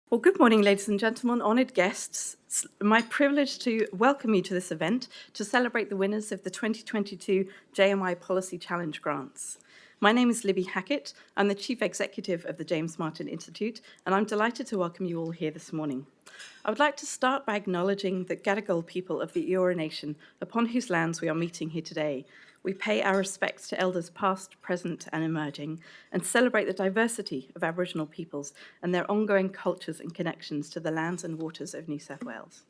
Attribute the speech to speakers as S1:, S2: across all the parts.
S1: Well, good morning, ladies and gentlemen, honoured guests. It's my privilege to welcome you to this event to celebrate the winners of the 2022 JMI Policy Challenge Grants. My name is Libby Hackett. I'm the Chief Executive of the James Martin Institute, and I'm delighted to welcome you all here this morning. I would like to start by acknowledging the Gadigal people of the Eora Nation, upon whose lands we are meeting here today. We pay our respects to elders past, present and emerging, and celebrate the diversity of Aboriginal peoples and their ongoing cultures and connections to the lands and waters of New South Wales.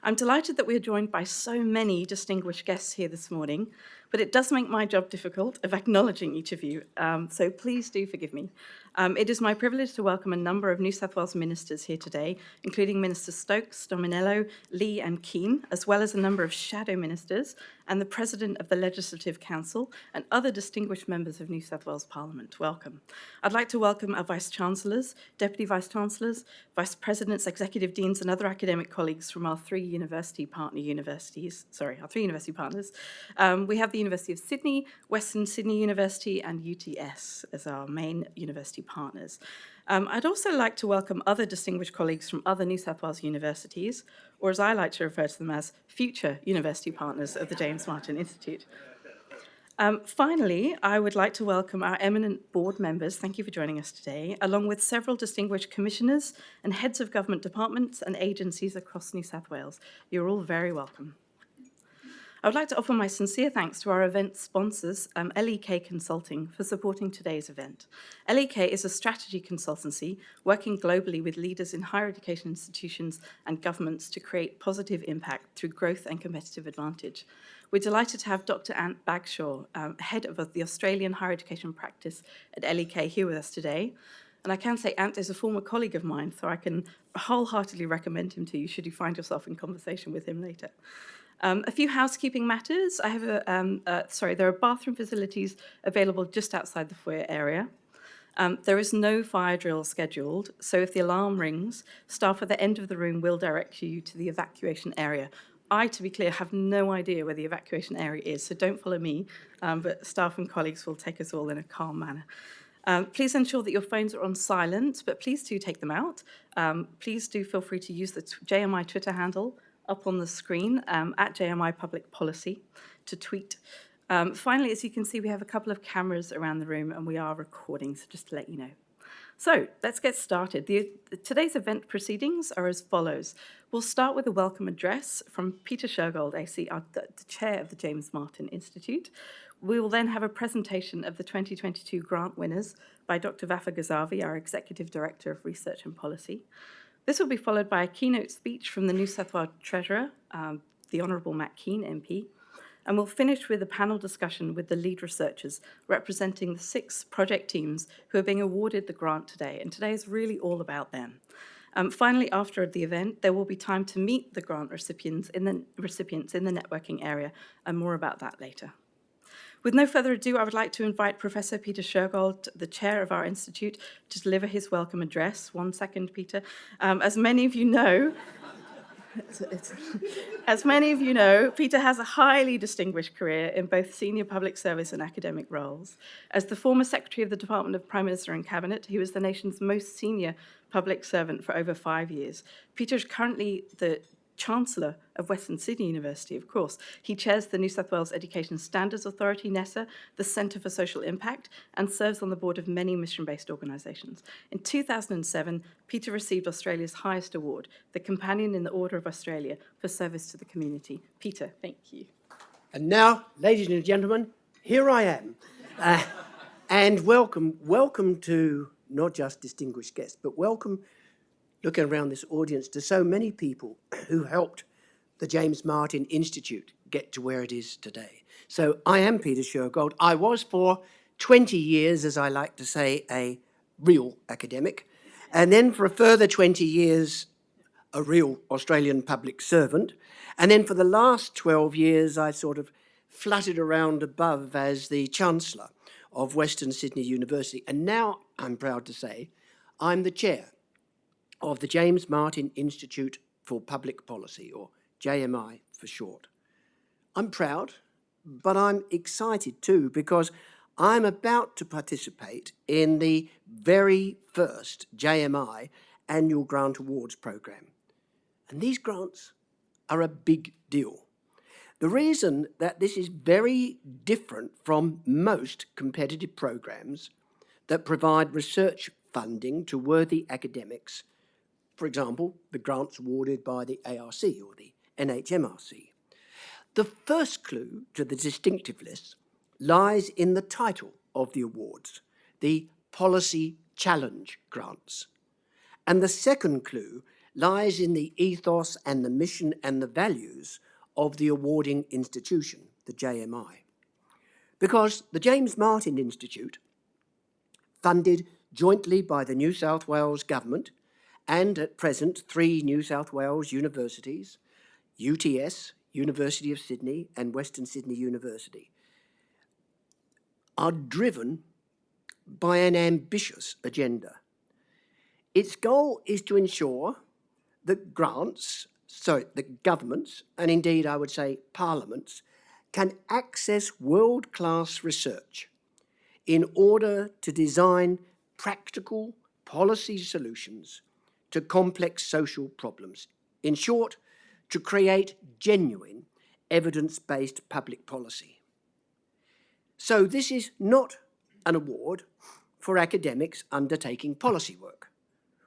S1: I'm delighted that we are joined by so many distinguished guests here this morning, but it does make my job difficult of acknowledging each of you, so please do forgive me. It is my privilege to welcome a number of New South Wales ministers here today, including Ministers Stokes, Dominello, Lee and Kean, as well as a number of shadow ministers and the President of the Legislative Council and other distinguished members of New South Wales Parliament. Welcome. I'd like to welcome our Vice-Chancellors, Deputy Vice-Chancellors, Vice-Presidents, Executive Deans and other academic colleagues from our three university partners. We have the University of Sydney, Western Sydney University and UTS as our main university partners. I'd also like to welcome other distinguished colleagues from other New South Wales universities, or as I like to refer to them as future university partners of the James Martin Institute. Finally, I would like to welcome our eminent board members, thank you for joining us today, along with several distinguished commissioners and heads of government departments and agencies across New South Wales. You're all very welcome. I would like to offer my sincere thanks to our event sponsors, LEK Consulting, for supporting today's event. LEK is a strategy consultancy working globally with leaders in higher education institutions and governments to create positive impact through growth and competitive advantage. We're delighted to have Dr. Ant Bagshaw, head of the Australian higher education practice at LEK, here with us today. And I can say Ant is a former colleague of mine, so I can wholeheartedly recommend him to you should you find yourself in conversation with him later. A few housekeeping matters. I have there are bathroom facilities available just outside the foyer area. There is no fire drill scheduled, so if the alarm rings, staff at the end of the room will direct you to the evacuation area. I, to be clear, have no idea where the evacuation area is, so don't follow me, but staff and colleagues will take us all in a calm manner. Please ensure that your phones are on silent, but please do take them out. Please do feel free to use the JMI Twitter handle up on the screen at JMI Public Policy to tweet. Finally, as you can see, we have a couple of cameras around the room and we are recording, so just to let you know. So let's get started. Today's event proceedings are as follows. We'll start with a welcome address from Peter Shergold AC, the chair of the James Martin Institute. We will then have a presentation of the 2022 grant winners by Dr. Vafa Ghazavi, our Executive Director of Research and Policy. This will be followed by a keynote speech from the New South Wales Treasurer, the Honourable Kean MP, and we'll finish with a panel discussion with the lead researchers representing the 6 project teams who are being awarded the grant today, and today is really all about them. Finally, after the event, there will be time to meet the grant recipients in the networking area, and more about that later. With no further ado, I would like to invite Professor Peter Shergold, the chair of our institute, to deliver his welcome address. 1 second, Peter. As many of you know, Peter has a highly distinguished career in both senior public service and academic roles. As the former Secretary of the Department of Prime Minister and Cabinet, he was the nation's most senior public servant for over 5 years. Peter is currently the Chancellor of Western Sydney University, of course. He chairs the New South Wales Education Standards Authority, NESA, the Centre for Social Impact, and serves on the board of many mission-based organisations. In 2007, Peter received Australia's highest award, the Companion in the Order of Australia, for service to the community. Peter, thank you.
S2: And now, ladies and gentlemen, here I am. And welcome to not just distinguished guests, but welcome, looking around this audience, to so many people who helped the James Martin Institute get to where it is today. So I am Peter Shergold. I was for 20 years, as I like to say, a real academic, and then for a further 20 years, a real Australian public servant. And then for the last 12 years, I sort of fluttered around above as the Chancellor of Western Sydney University. And now, I'm proud to say, I'm the chair of the James Martin Institute for Public Policy, or JMI for short. I'm proud, but I'm excited too, because I'm about to participate in the very first JMI annual grant awards program. And these grants are a big deal. The reason that this is very different from most competitive programs that provide research funding to worthy academics, for example, the grants awarded by the ARC or the NHMRC. The first clue to the distinctiveness lies in the title of the awards, the Policy Challenge Grants. And the second clue lies in the ethos and the mission and the values of the awarding institution, the JMI. Because the James Martin Institute, funded jointly by the New South Wales Government and at present 3 New South Wales universities, UTS, University of Sydney and Western Sydney University, are driven by an ambitious agenda. Its goal is to ensure that that governments, and indeed I would say parliaments, can access world-class research in order to design practical policy solutions to complex social problems. In short, to create genuine evidence-based public policy. So this is not an award for academics undertaking policy work,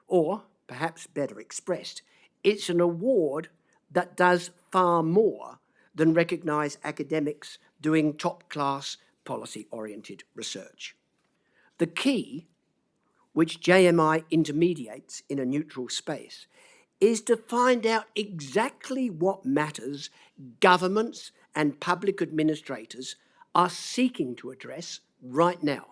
S2: or perhaps better expressed, it's an award that does far more than recognise academics doing top-class policy-oriented research. The key, which JMI intermediates in a neutral space, is to find out exactly what matters governments and public administrators are seeking to address right now,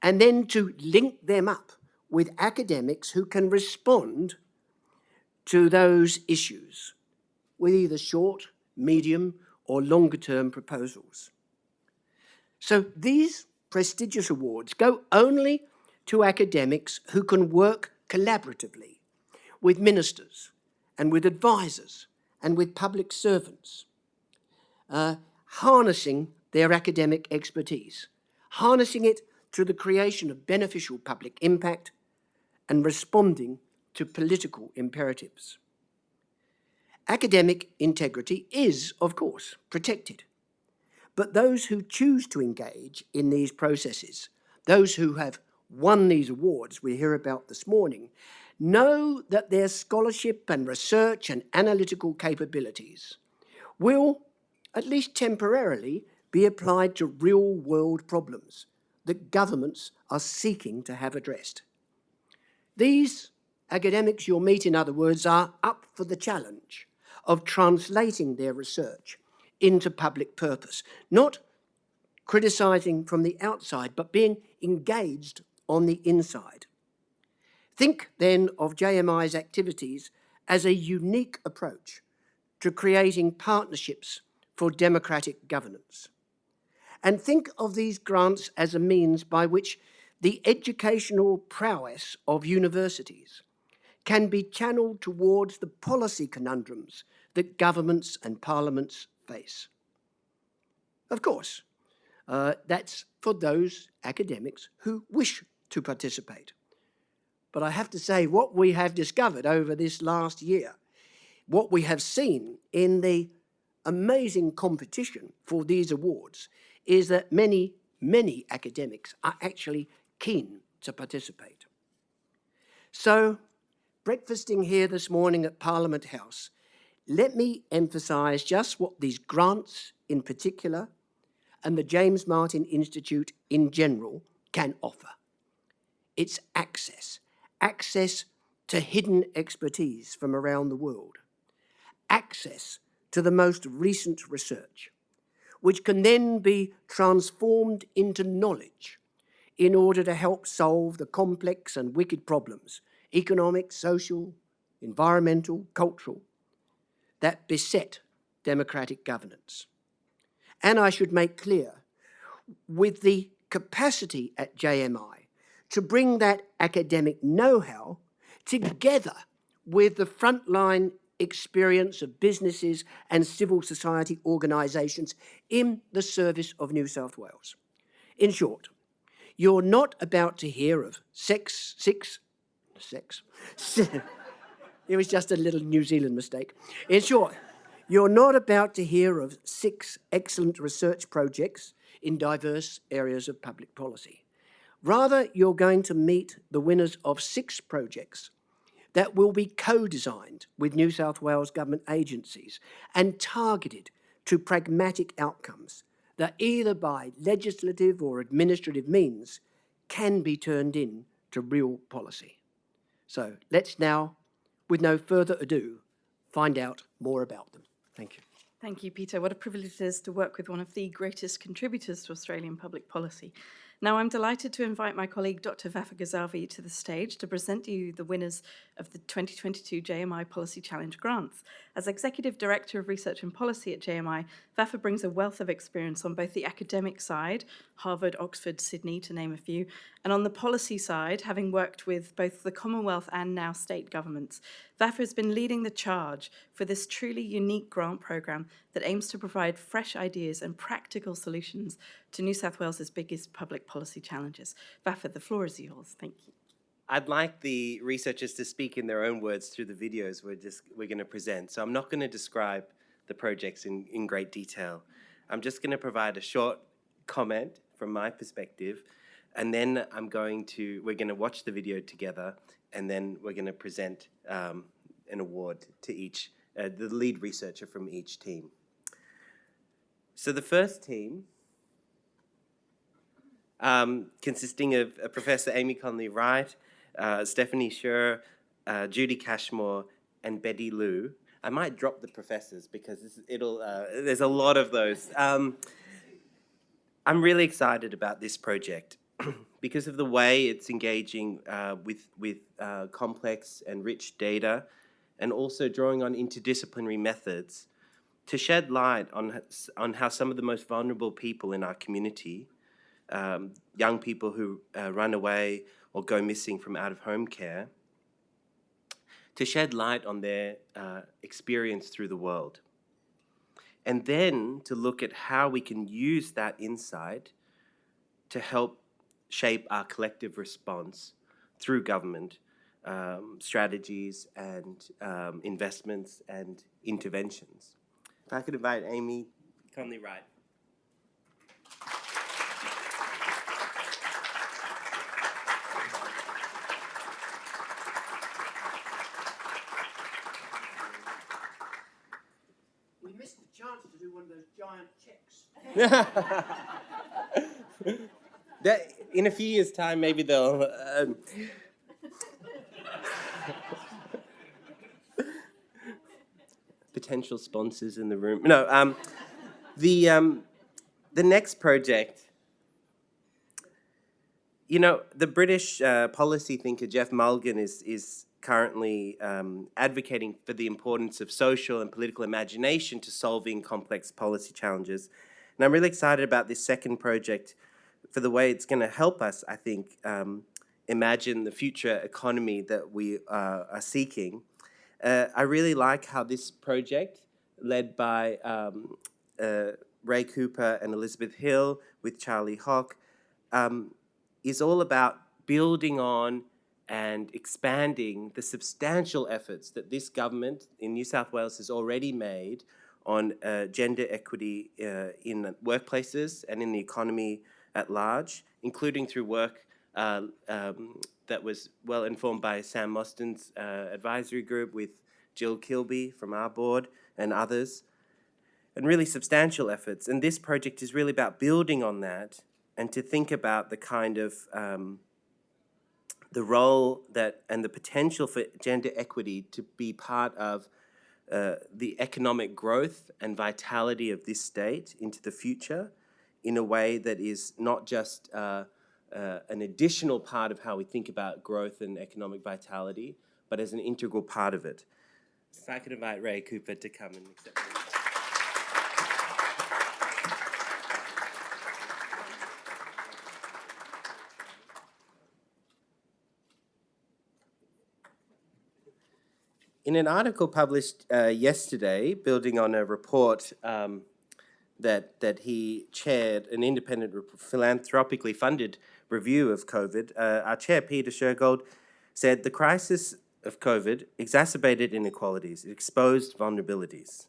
S2: and then to link them up with academics who can respond to those issues with either short, medium, or longer-term proposals. So these prestigious awards go only to academics who can work collaboratively with ministers and with advisors and with public servants, harnessing their academic expertise, harnessing it to the creation of beneficial public impact and responding to political imperatives. Academic integrity is, of course, protected, but those who choose to engage in these processes, those who have won these awards we hear about this morning, know that their scholarship and research and analytical capabilities will, at least temporarily, be applied to real-world problems that governments are seeking to have addressed. These academics you'll meet, in other words, are up for the challenge of translating their research into public purpose, not criticising from the outside, but being engaged on the inside. Think then of JMI's activities as a unique approach to creating partnerships for democratic governance. And think of these grants as a means by which the educational prowess of universities can be channeled towards the policy conundrums that governments and parliaments face. Of course, that's for those academics who wish to participate. But I have to say, what we have discovered over this last year, what we have seen in the amazing competition for these awards, is that many, many academics are actually keen to participate. So, breakfasting here this morning at Parliament House, let me emphasise just what these grants in particular and the James Martin Institute in general can offer. It's access to hidden expertise from around the world, access to the most recent research, which can then be transformed into knowledge in order to help solve the complex and wicked problems, economic, social, environmental, cultural, that beset democratic governance. And I should make clear, with the capacity at JMI to bring that academic know-how together with the frontline experience of businesses and civil society organisations in the service of New South Wales. In short, you're not about to hear of 6 sex. It was just a little New Zealand mistake. In short, you're not about to hear of 6 excellent research projects in diverse areas of public policy. Rather, you're going to meet the winners of 6 projects that will be co-designed with New South Wales government agencies and targeted to pragmatic outcomes that either by legislative or administrative means can be turned into real policy. So let's now, with no further ado, find out more about them. Thank you.
S1: Thank you, Peter. What a privilege it is to work with one of the greatest contributors to Australian public policy. Now, I'm delighted to invite my colleague, Dr. Vafa Ghazavi, to the stage to present to you the winners of the 2022 JMI Policy Challenge Grants. As Executive Director of Research and Policy at JMI, Vafa brings a wealth of experience on both the academic side, Harvard, Oxford, Sydney, to name a few, and on the policy side, having worked with both the Commonwealth and now state governments. Vafa has been leading the charge for this truly unique grant program that aims to provide fresh ideas and practical solutions to New South Wales's biggest public policy challenges. Vafa, the floor is yours. Thank you.
S3: I'd like the researchers to speak in their own words through the videos we're going to present. So I'm not going to describe the projects in great detail. I'm just going to provide a short comment from my perspective, and then we're going to watch the video together, and then we're going to present an award to each, the lead researcher from each team. So the first team, consisting of Professor Amy Conley Wright, Stephanie Scher, Judy Cashmore, and Betty Liu. I might drop the professors because there's a lot of those. I'm really excited about this project because of the way it's engaging with complex and rich data, and also drawing on interdisciplinary methods to shed light on how some of the most vulnerable people in our community, young people who run away or go missing from out-of-home care, to shed light on their experience through the world. And then to look at how we can use that insight to help shape our collective response through government strategies and investments and interventions. If I could invite Amy Conley Wright.
S2: We missed the chance to do one of those giant checks.
S3: In a few years' time, maybe they'll... potential sponsors in the room. No, the next project, the British policy thinker Jeff Mulgan is currently advocating for the importance of social and political imagination to solving complex policy challenges. And I'm really excited about this second project for the way it's going to help us, I think, imagine the future economy that we are seeking. I really like how this project, led by Ray Cooper and Elizabeth Hill with Charlie Hock, is all about building on and expanding the substantial efforts that this government in New South Wales has already made on gender equity in workplaces and in the economy at large, including through work that was well informed by Sam Mostyn's advisory group with Jill Kilby from our board and others, and really substantial efforts. And this project is really about building on that and to think about the kind of the role that and the potential for gender equity to be part of the economic growth and vitality of this state into the future in a way that is not just an additional part of how we think about growth and economic vitality, but as an integral part of it. If I could invite Ray Cooper to come and accept me. In an article published yesterday, building on a report that he chaired, an independent philanthropically funded review of COVID, our chair, Peter Shergold, said the crisis of COVID exacerbated inequalities, it exposed vulnerabilities.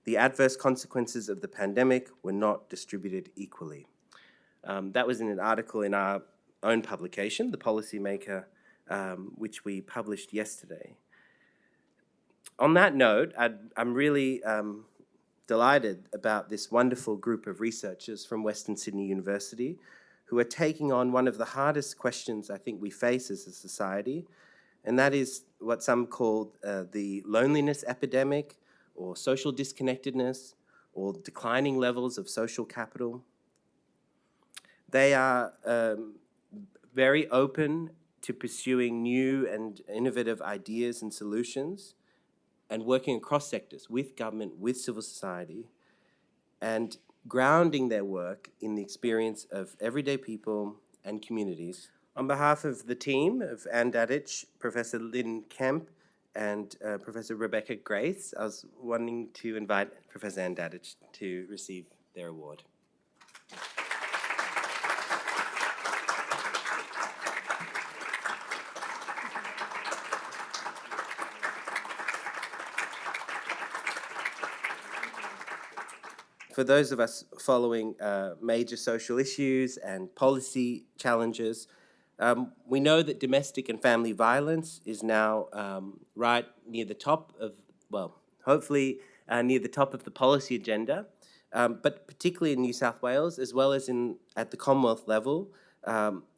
S3: The adverse consequences of the pandemic were not distributed equally. That was in an article in our own publication, The Policymaker, which we published yesterday. On that note, I'm really delighted about this wonderful group of researchers from Western Sydney University who are taking on one of the hardest questions I think we face as a society, and that is what some call the loneliness epidemic, or social disconnectedness, or declining levels of social capital. They are very open to pursuing new and innovative ideas and solutions, and working across sectors with government, with civil society, and grounding their work in the experience of everyday people and communities. On behalf of the team of Anne Dadich, Professor Lynn Kemp, and Professor Rebecca Grace, I was wanting to invite Professor Anne Dadich to receive their award. For those of us following major social issues and policy challenges, we know that domestic and family violence is now right near the top of, well, hopefully near the top of the policy agenda, but particularly in New South Wales, as well as at the Commonwealth level,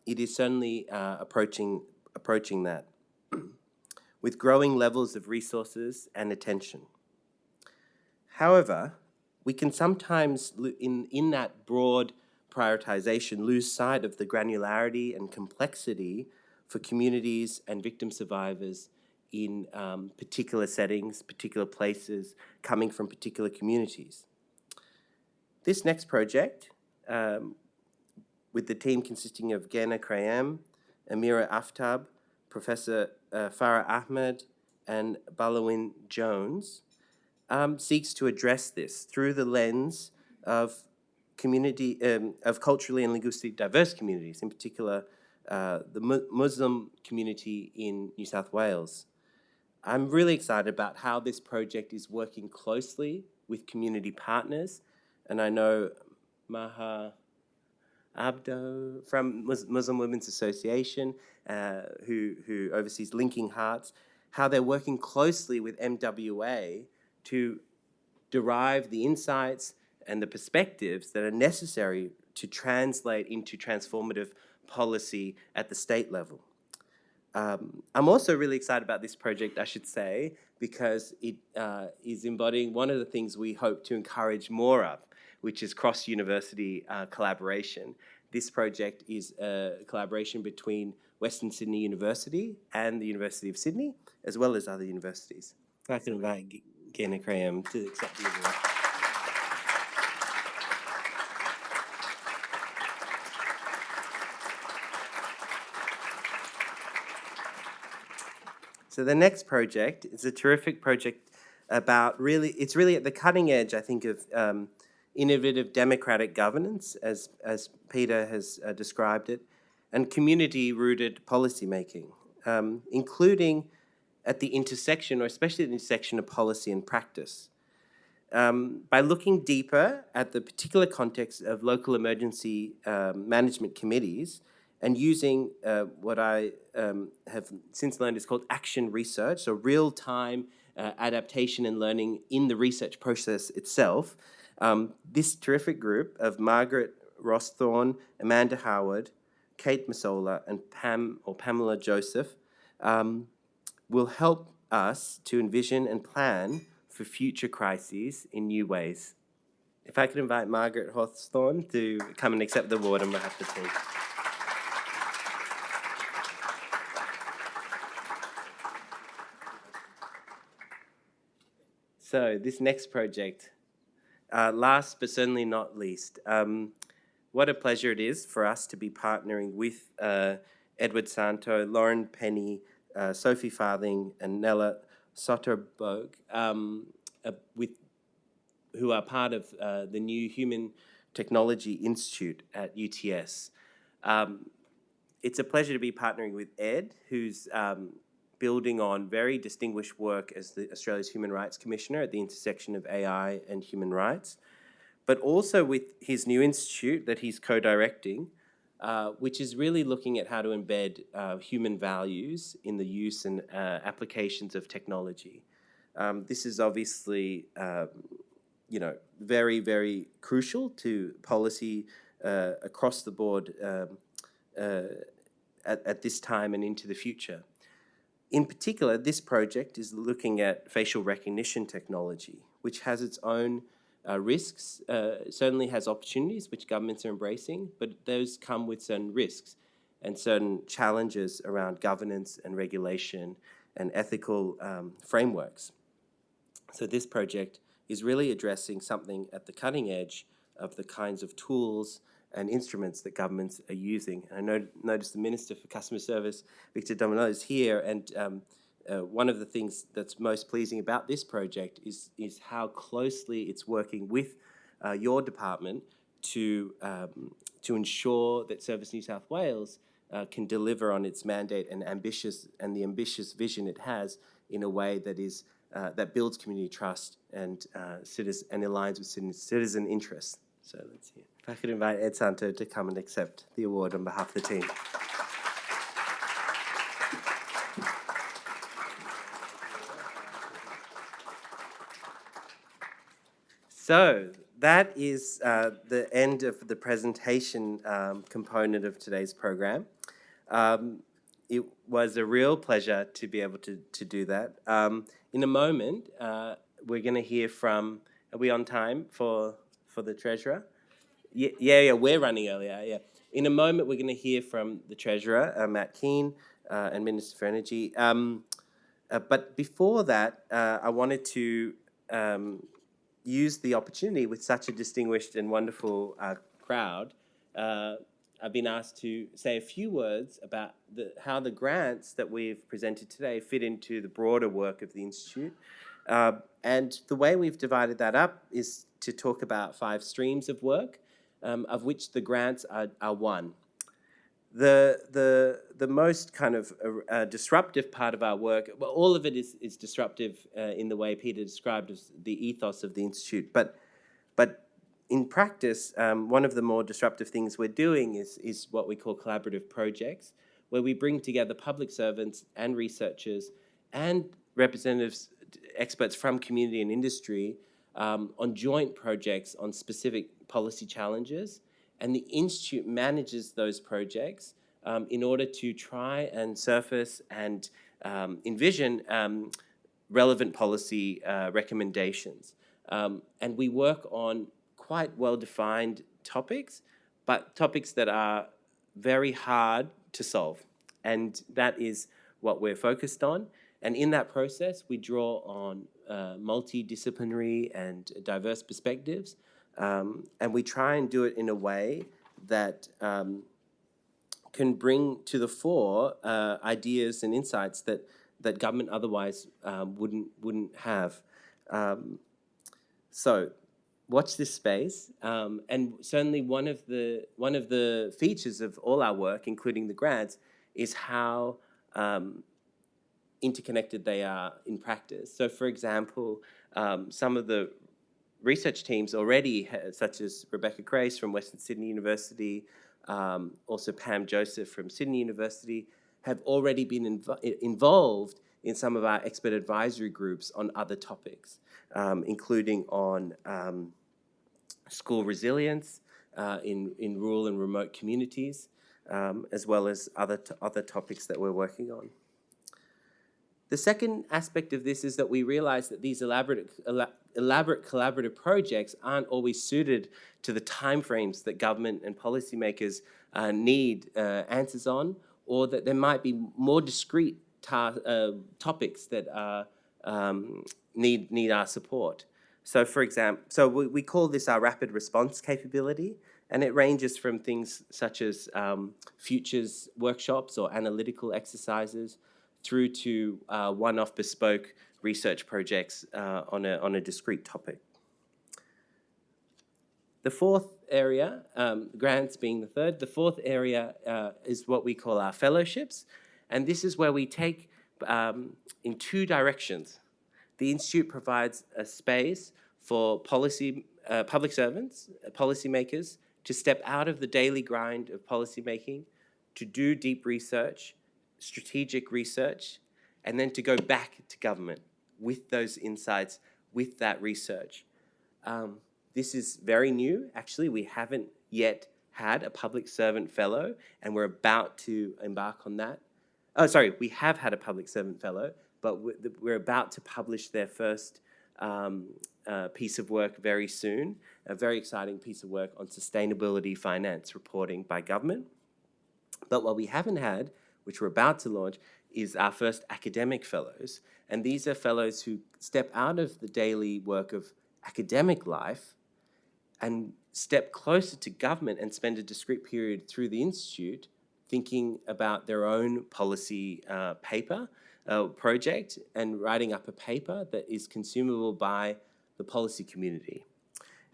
S3: it is certainly approaching that with growing levels of resources and attention. However, we can sometimes, in that broad prioritization, lose sight of the granularity and complexity for communities and victim survivors in particular settings, particular places, coming from particular communities. This next project, with the team consisting of Gena Krayem, Amira Aftab, Professor Farah Ahmed, and Balawin Jones, seeks to address this through the lens of culturally and linguistically diverse communities, in particular the Muslim community in New South Wales. I'm really excited about how this project is working closely with community partners, and I know Maha Abdo from Muslim Women's Association, who oversees Linking Hearts, how they're working closely with MWA to derive the insights and the perspectives that are necessary to translate into transformative policy at the state level. I'm also really excited about this project, I should say, because it is embodying one of the things we hope to encourage more of, which is cross-university collaboration. This project is a collaboration between Western Sydney University and the University of Sydney, as well as other universities. I can invite Gena Krayem to accept the award. So the next project is a terrific project about it's really at the cutting edge, I think, of innovative democratic governance, as Peter has described it, and community-rooted policymaking, including at the intersection, or especially the intersection of policy and practice. By looking deeper at the particular context of local emergency management committees and using what I have since learned is called action research, so real-time adaptation and learning in the research process itself, this terrific group of Margaret Rossthorne, Amanda Howard, Kate Masola, and Pamela Joseph will help us to envision and plan for future crises in new ways. If I could invite Margaret Rossthorne to come and accept the award on behalf of the team. So this next project, last but certainly not least, what a pleasure it is for us to be partnering with Edward Santow, Lauren Penny, Sophie Farthing, and Nella Sotterberg, who are part of the new Human Technology Institute at UTS. it's a pleasure to be partnering with Ed, who's building on very distinguished work as Australia's Human Rights Commissioner at the intersection of AI and human rights, but also with his new institute that he's co-directing, which is really looking at how to embed human values in the use and applications of technology. This is obviously, very, very crucial to policy across the board at this time and into the future. In particular, this project is looking at facial recognition technology, which has its own risks, certainly has opportunities which governments are embracing, but those come with certain risks and certain challenges around governance and regulation and ethical frameworks. So this project is really addressing something at the cutting edge of the kinds of tools and instruments that governments are using. And I noticed the Minister for Customer Service, Victor Domino, is here, and one of the things that's most pleasing about this project is how closely it's working with your department to ensure that Service New South Wales can deliver on its mandate and the ambitious vision it has in a way that is that builds community trust and aligns with citizen interests. So let's see. If I could invite Ed Santow to come and accept the award on behalf of the team. So that is the end of the presentation component of today's program. It was a real pleasure to be able to do that. In a moment, we're going to hear from, are we on time for the Treasurer? Yeah, we're running earlier, yeah. In a moment, we're going to hear from the Treasurer, Matt Kean, and Minister for Energy. But before that, I wanted to use the opportunity with such a distinguished and wonderful crowd. I've been asked to say a few words about how the grants that we've presented today fit into the broader work of the Institute. And the way we've divided that up is to talk about 5 streams of work, of which the grants are one. The most kind of disruptive part of our work, well, all of it is disruptive in the way Peter described as the ethos of the Institute, but in practice, one of the more disruptive things we're doing is what we call collaborative projects, where we bring together public servants and researchers and representatives, experts from community and industry on joint projects on specific policy challenges. And the Institute manages those projects in order to try and surface and envision relevant policy recommendations. And we work on quite well-defined topics, but topics that are very hard to solve. And that is what we're focused on. And in that process, we draw on multidisciplinary and diverse perspectives. And we try and do it in a way that can bring to the fore ideas and insights that government otherwise wouldn't have. So watch this space. And certainly one of the features of all our work, including the grants, is how interconnected they are in practice. So for example, some of the research teams already, such as Rebecca Grace from Western Sydney University, also Pam Joseph from Sydney University, have already been involved in some of our expert advisory groups on other topics, including on school resilience in rural and remote communities, as well as other topics that we're working on. The second aspect of this is that we realize that these elaborate collaborative projects aren't always suited to the timeframes that government and policymakers need answers on, or that there might be more discrete topics that need our support. So for example, we call this our rapid response capability, and it ranges from things such as futures workshops or analytical exercises through to one-off bespoke research projects on a discrete topic. The fourth area, grants being the third. The fourth area is what we call our fellowships. And this is where we take in two directions. The Institute provides a space for public servants, policymakers, to step out of the daily grind of policymaking, to do deep research, strategic research, and then to go back to government with those insights, with that research. This is very new. Actually, we haven't yet had a public servant fellow, and we're about to embark on that. Oh, sorry, we have had a public servant fellow, but we're about to publish their first piece of work very soon, a very exciting piece of work on sustainability finance reporting by government. But what we haven't had, which we're about to launch, is our first academic fellows. And these are fellows who step out of the daily work of academic life and step closer to government and spend a discrete period through the Institute thinking about their own policy project and writing up a paper that is consumable by the policy community.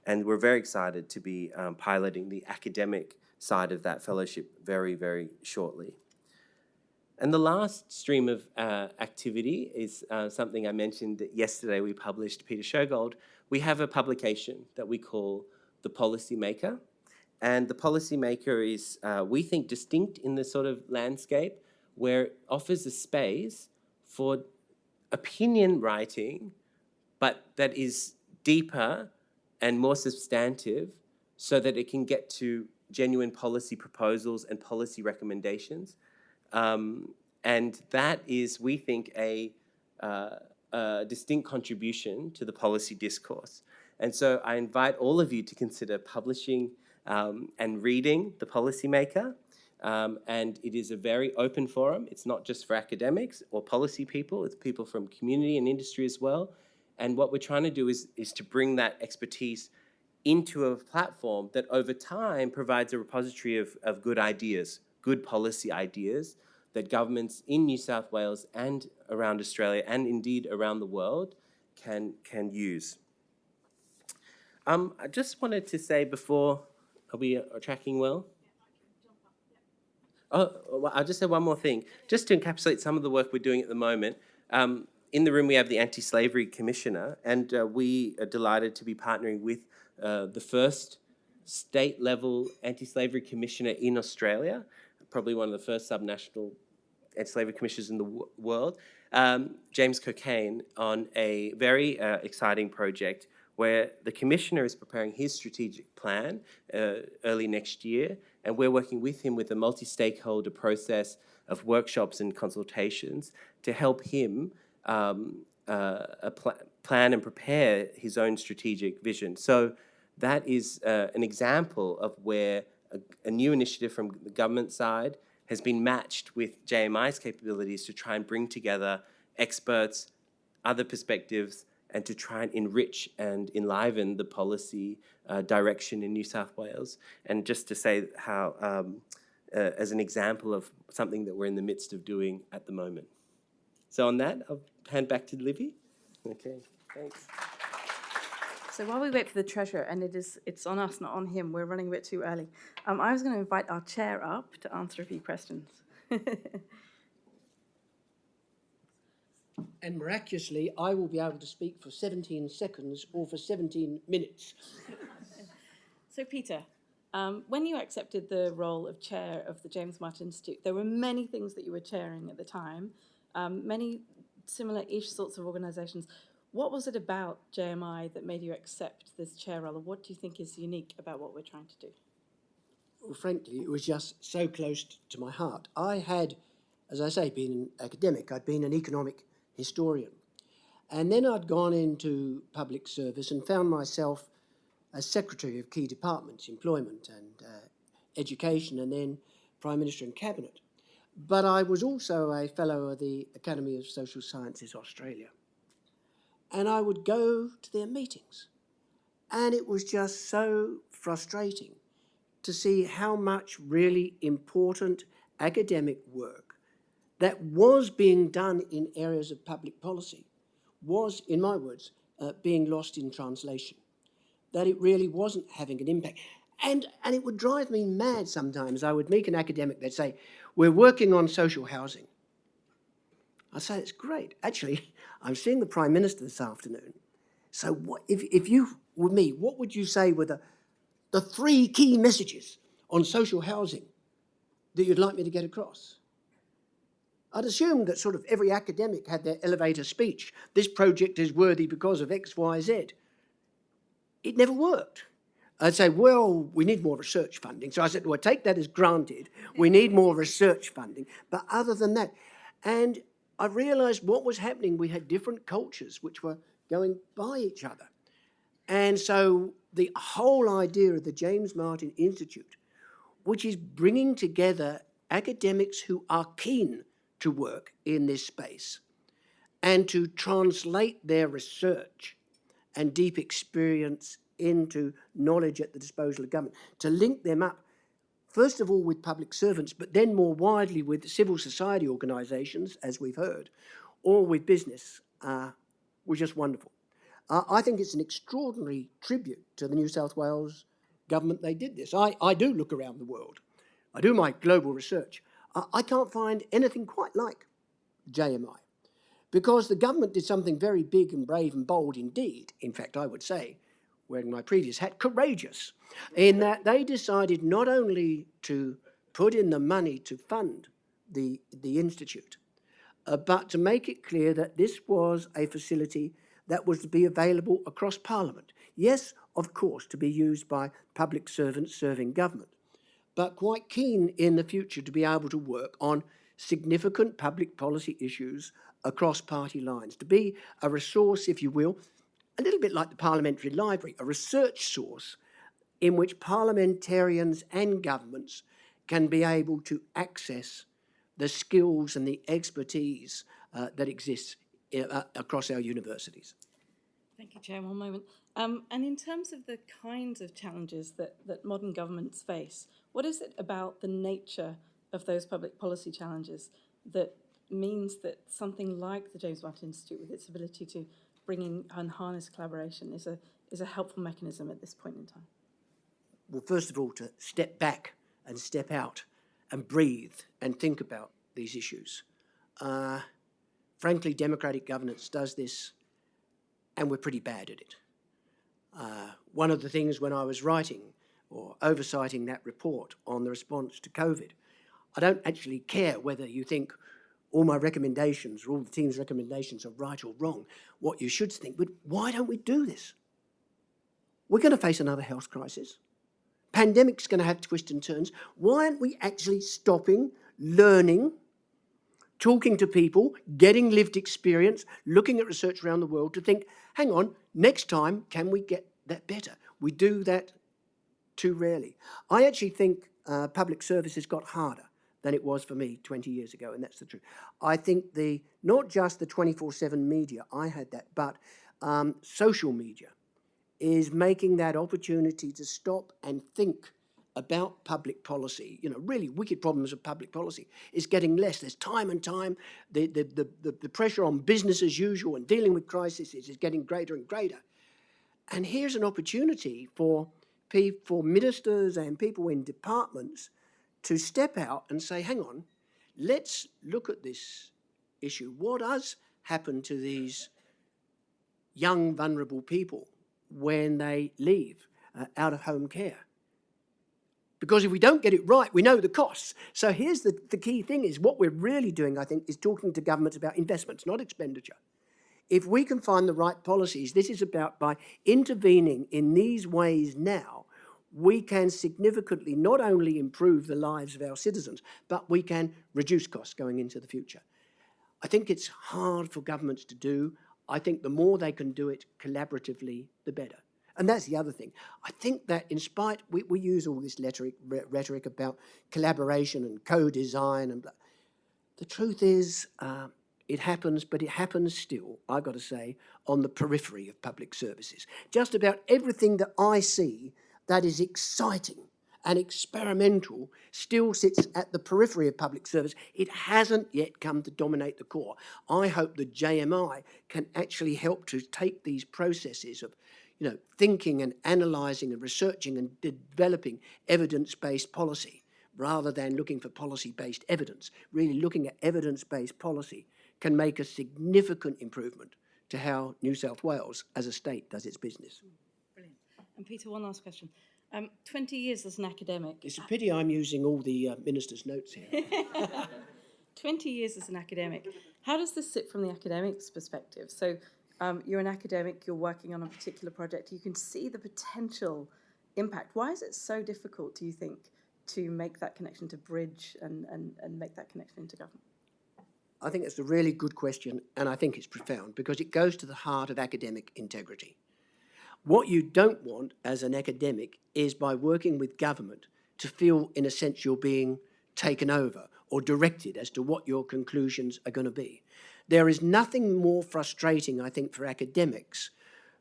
S3: And we're very excited to be piloting the academic side of that fellowship very, very shortly. And the last stream of activity is something I mentioned yesterday. We published, Peter Shergold. We have a publication that we call The Policymaker. And The Policymaker is, we think, distinct in the sort of landscape where it offers a space for opinion writing, but that is deeper and more substantive so that it can get to genuine policy proposals and policy recommendations. And that is, we think, a distinct contribution to the policy discourse. And so I invite all of you to consider publishing and reading The Policymaker. And it is a very open forum. It's not just for academics or policy people, it's people from community and industry as well. And what we're trying to do is to bring that expertise into a platform that over time provides a repository of good ideas, good policy ideas that governments in New South Wales and around Australia and indeed around the world can use. I just wanted to say before, are we tracking well? Oh, well, I'll just say one more thing, just to encapsulate some of the work we're doing at the moment. In the room we have the Anti-Slavery Commissioner, and we are delighted to be partnering with the first state-level Anti-Slavery Commissioner in Australia, probably one of the first subnational anti-slavery commissioners in the world, James Cocaine, on a very exciting project where the Commissioner is preparing his strategic plan early next year, and we're working with him with a multi-stakeholder process of workshops and consultations to help him plan and prepare his own strategic vision. So that is an example of where a new initiative from the government side has been matched with JMI's capabilities to try and bring together experts, other perspectives, and to try and enrich and enliven the policy direction in New South Wales. And just to say how, as an example of something that we're in the midst of doing at the moment. So on that, I'll hand back to Livy. Okay, thanks.
S1: So while we wait for the Treasurer, and it's on us, not on him, we're running a bit too early, I was going to invite our chair up to answer a few questions.
S2: And miraculously, I will be able to speak for 17 seconds or for 17 minutes.
S1: So Peter, when you accepted the role of chair of the James Martin Institute, there were many things that you were chairing at the time, many similar-ish sorts of organisations. What was it about JMI that made you accept this chair role, or what do you think is unique about what we're trying to do?
S2: Well, frankly, it was just so close to my heart. I had, as I say, been an academic. I'd been an economic historian. And then I'd gone into public service and found myself as secretary of key departments, employment and education, and then Prime Minister and Cabinet. But I was also a fellow of the Academy of Social Sciences Australia. And I would go to their meetings. And it was just so frustrating to see how much really important academic work that was being done in areas of public policy was, in my words, being lost in translation, that it really wasn't having an impact. And it would drive me mad sometimes. I would meet an academic, they'd say, we're working on social housing. I'd say, it's great. Actually, I'm seeing the Prime Minister this afternoon. So what, if you were me, what would you say were the 3 key messages on social housing that you'd like me to get across? I'd assume that sort of every academic had their elevator speech. This project is worthy because of X, Y, Z. It never worked. I'd say, well, we need more research funding. So I said, well, take that as granted. We need more research funding. But other than that, and I realised what was happening. We had different cultures which were going by each other. And so the whole idea of the James Martin Institute, which is bringing together academics who are keen to work in this space and to translate their research and deep experience into knowledge at the disposal of government, to link them up, first of all with public servants, but then more widely with civil society organisations, as we've heard, or with business, was just wonderful. I think it's an extraordinary tribute to the New South Wales government they did this. I do look around the world. I do my global research. I can't find anything quite like JMI, because the government did something very big and brave and bold indeed. In fact, I would say, wearing my previous hat, courageous, in that they decided not only to put in the money to fund the institute, but to make it clear that this was a facility that was to be available across Parliament. Yes, of course, to be used by public servants serving government, but quite keen in the future to be able to work on significant public policy issues across party lines, to be a resource, if you will, a little bit like the Parliamentary Library, a research source in which parliamentarians and governments can be able to access the skills and the expertise that exists across our universities.
S1: Thank you, Chair. One moment. And in terms of the kinds of challenges that modern governments face, what is it about the nature of those public policy challenges that means that something like the James Martin Institute, with its ability to bring in and harness collaboration, is a helpful mechanism at this point in time?
S2: Well, first of all, to step back and step out and breathe and think about these issues. Frankly, democratic governance does this, and we're pretty bad at it. One of the things when I was writing or oversighting that report on the response to COVID, I don't actually care whether you think all my recommendations or all the team's recommendations are right or wrong. What you should think, but why don't we do this? We're going to face another health crisis. Pandemic's going to have twists and turns. Why aren't we actually stopping, learning, talking to people, getting lived experience, looking at research around the world to think, hang on, next time, can we get that better? We do that too rarely. I actually think public service has got harder than it was for me 20 years ago, and that's the truth. I think not just the 24/7 media, I had that, but social media is making that opportunity to stop and think about public policy, really wicked problems of public policy, is getting less. There's time and time. The pressure on business as usual and dealing with crises is getting greater and greater. And here's an opportunity for ministers and people in departments to step out and say, hang on, let's look at this issue. What does happen to these young, vulnerable people when they leave out-of-home care? Because if we don't get it right, we know the costs. So here's the key thing is what we're really doing, I think, is talking to governments about investments, not expenditure. If we can find the right policies, this is about by intervening in these ways now, we can significantly not only improve the lives of our citizens, but we can reduce costs going into the future. I think it's hard for governments to do. I think the more they can do it collaboratively, the better. And that's the other thing. I think that in spite, we use all this rhetoric about collaboration and co-design and blah. The truth is, it happens, but it happens still, I've got to say, on the periphery of public services. Just about everything that I see that is exciting and experimental still sits at the periphery of public service. It hasn't yet come to dominate the core. I hope that JMI can actually help to take these processes of, thinking and analysing and researching and developing evidence-based policy rather than looking for policy-based evidence. Really looking at evidence-based policy can make a significant improvement to how New South Wales as a state does its business.
S1: Brilliant. And Peter, one last question. 20 years as an academic.
S2: It's a pity I'm using all the minister's notes here.
S1: 20 years as an academic. How does this sit from the academic's perspective? So you're an academic, you're working on a particular project, you can see the potential impact. Why is it so difficult, do you think, to make that connection, to bridge and make that connection into government?
S2: I think it's a really good question, and I think it's profound because it goes to the heart of academic integrity. What you don't want as an academic is by working with government to feel, in a sense, you're being taken over or directed as to what your conclusions are going to be. There is nothing more frustrating, I think, for academics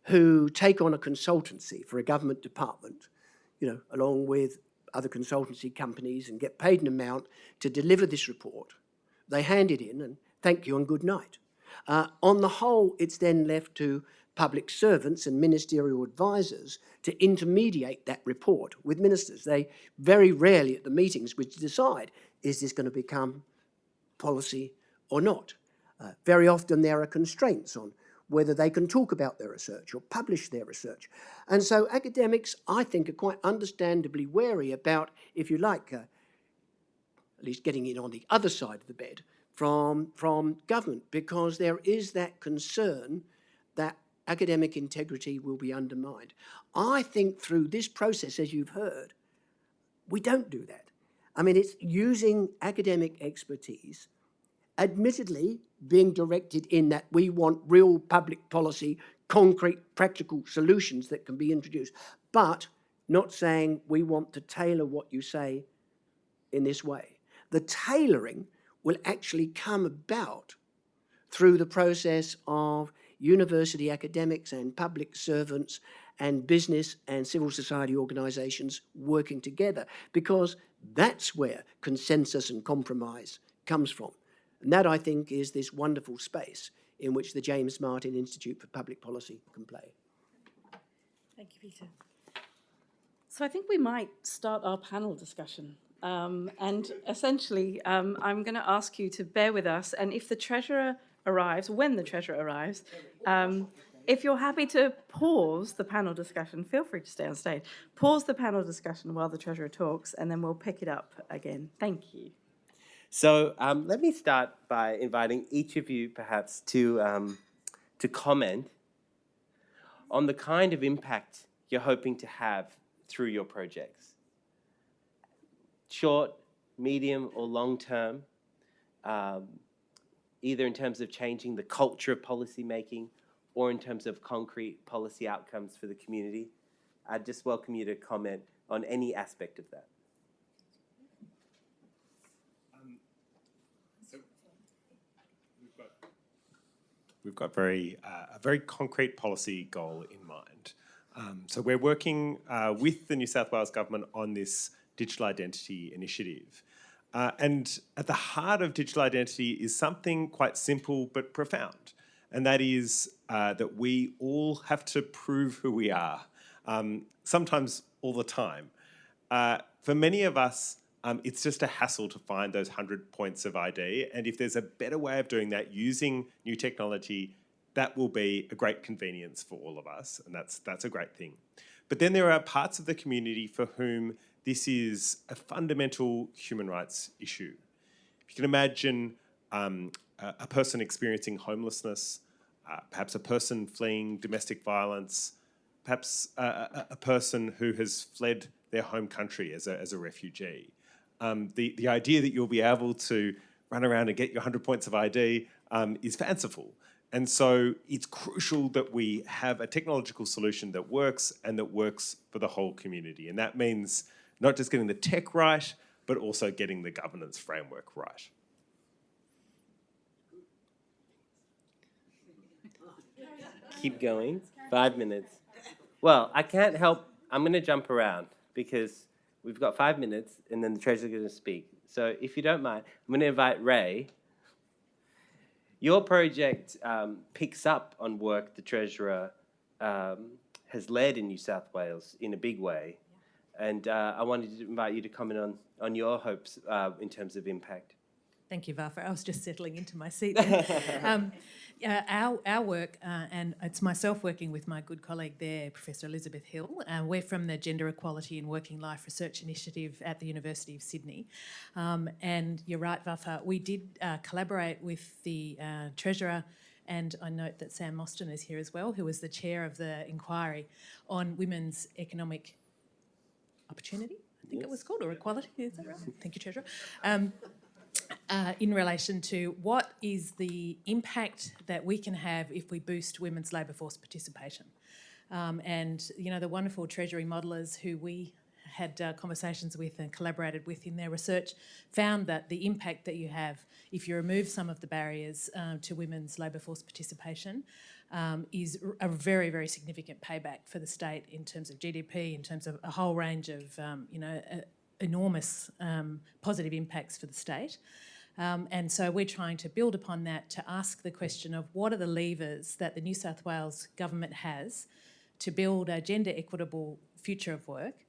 S2: who take on a consultancy for a government department, along with other consultancy companies and get paid an amount to deliver this report. They hand it in and thank you and good night. On the whole, it's then left to public servants and ministerial advisors to intermediate that report with ministers. They very rarely at the meetings which decide, is this going to become policy or not? Very often there are constraints on whether they can talk about their research or publish their research. And so academics, I think, are quite understandably wary about, if you like, at least getting in on the other side of the bed from government, because there is that concern that academic integrity will be undermined. I think through this process, as you've heard, we don't do that. I mean, it's using academic expertise, admittedly being directed in that we want real public policy, concrete, practical solutions that can be introduced, but not saying we want to tailor what you say in this way. The tailoring will actually come about through the process of university academics and public servants and business and civil society organisations working together, because that's where consensus and compromise comes from. And that, I think, is this wonderful space in which the James Martin Institute for Public Policy can play.
S1: Thank you, Peter. So I think we might start our panel discussion. And essentially, I'm going to ask you to bear with us, and if the Treasurer arrives, when the Treasurer arrives, if you're happy to pause the panel discussion, feel free to stay on stage. Pause the panel discussion while the Treasurer talks, and then we'll pick it up again. Thank you.
S3: So let me start by inviting each of you perhaps to comment on the kind of impact you're hoping to have through your projects. Short, medium, or long term, either in terms of changing the culture of policy making or in terms of concrete policy outcomes for the community. I'd just welcome you to comment on any aspect of that.
S4: We've got a very concrete policy goal in mind. So we're working with the New South Wales Government on this digital identity initiative. And at the heart of digital identity is something quite simple but profound, and that is that we all have to prove who we are, sometimes all the time. For many of us, it's just a hassle to find those 100 points of ID, and if there's a better way of doing that using new technology, that will be a great convenience for all of us, and that's a great thing. But then there are parts of the community for whom this is a fundamental human rights issue. If you can imagine a person experiencing homelessness, perhaps a person fleeing domestic violence, perhaps a person who has fled their home country as a refugee. The idea that you'll be able to run around and get your 100 points of ID is fanciful. And so it's crucial that we have a technological solution that works and that works for the whole community. And that means not just getting the tech right, but also getting the governance framework right.
S3: Keep going. 5 minutes. Well, I can't help. I'm going to jump around because we've got 5 minutes and then the Treasurer's going to speak. So if you don't mind, I'm going to invite Ray. Your project picks up on work the Treasurer has led in New South Wales in a big way. And I wanted to invite you to comment on your hopes in terms of impact.
S5: Thank you, Vafa. I was just settling into my seat then. Our work, and it's myself working with my good colleague there, Professor Elizabeth Hill. We're from the Gender Equality in Working Life Research Initiative at the University of Sydney. And you're right, Vafa, we did collaborate with the Treasurer, and I note that Sam Mostyn is here as well, who was the chair of the inquiry on women's economic opportunity, I think it was called, or equality, is that right? Thank you, Treasurer. In relation to what is the impact that we can have if we boost women's labour force participation. And, you know, the wonderful Treasury modellers who we had conversations with and collaborated with in their research found that the impact that you have if you remove some of the barriers to women's labour force participation is a very, very significant payback for the state in terms of GDP, in terms of a whole range of, enormous positive impacts for the state. And so we're trying to build upon that to ask the question of what are the levers that the New South Wales government has to build a gender equitable future of work,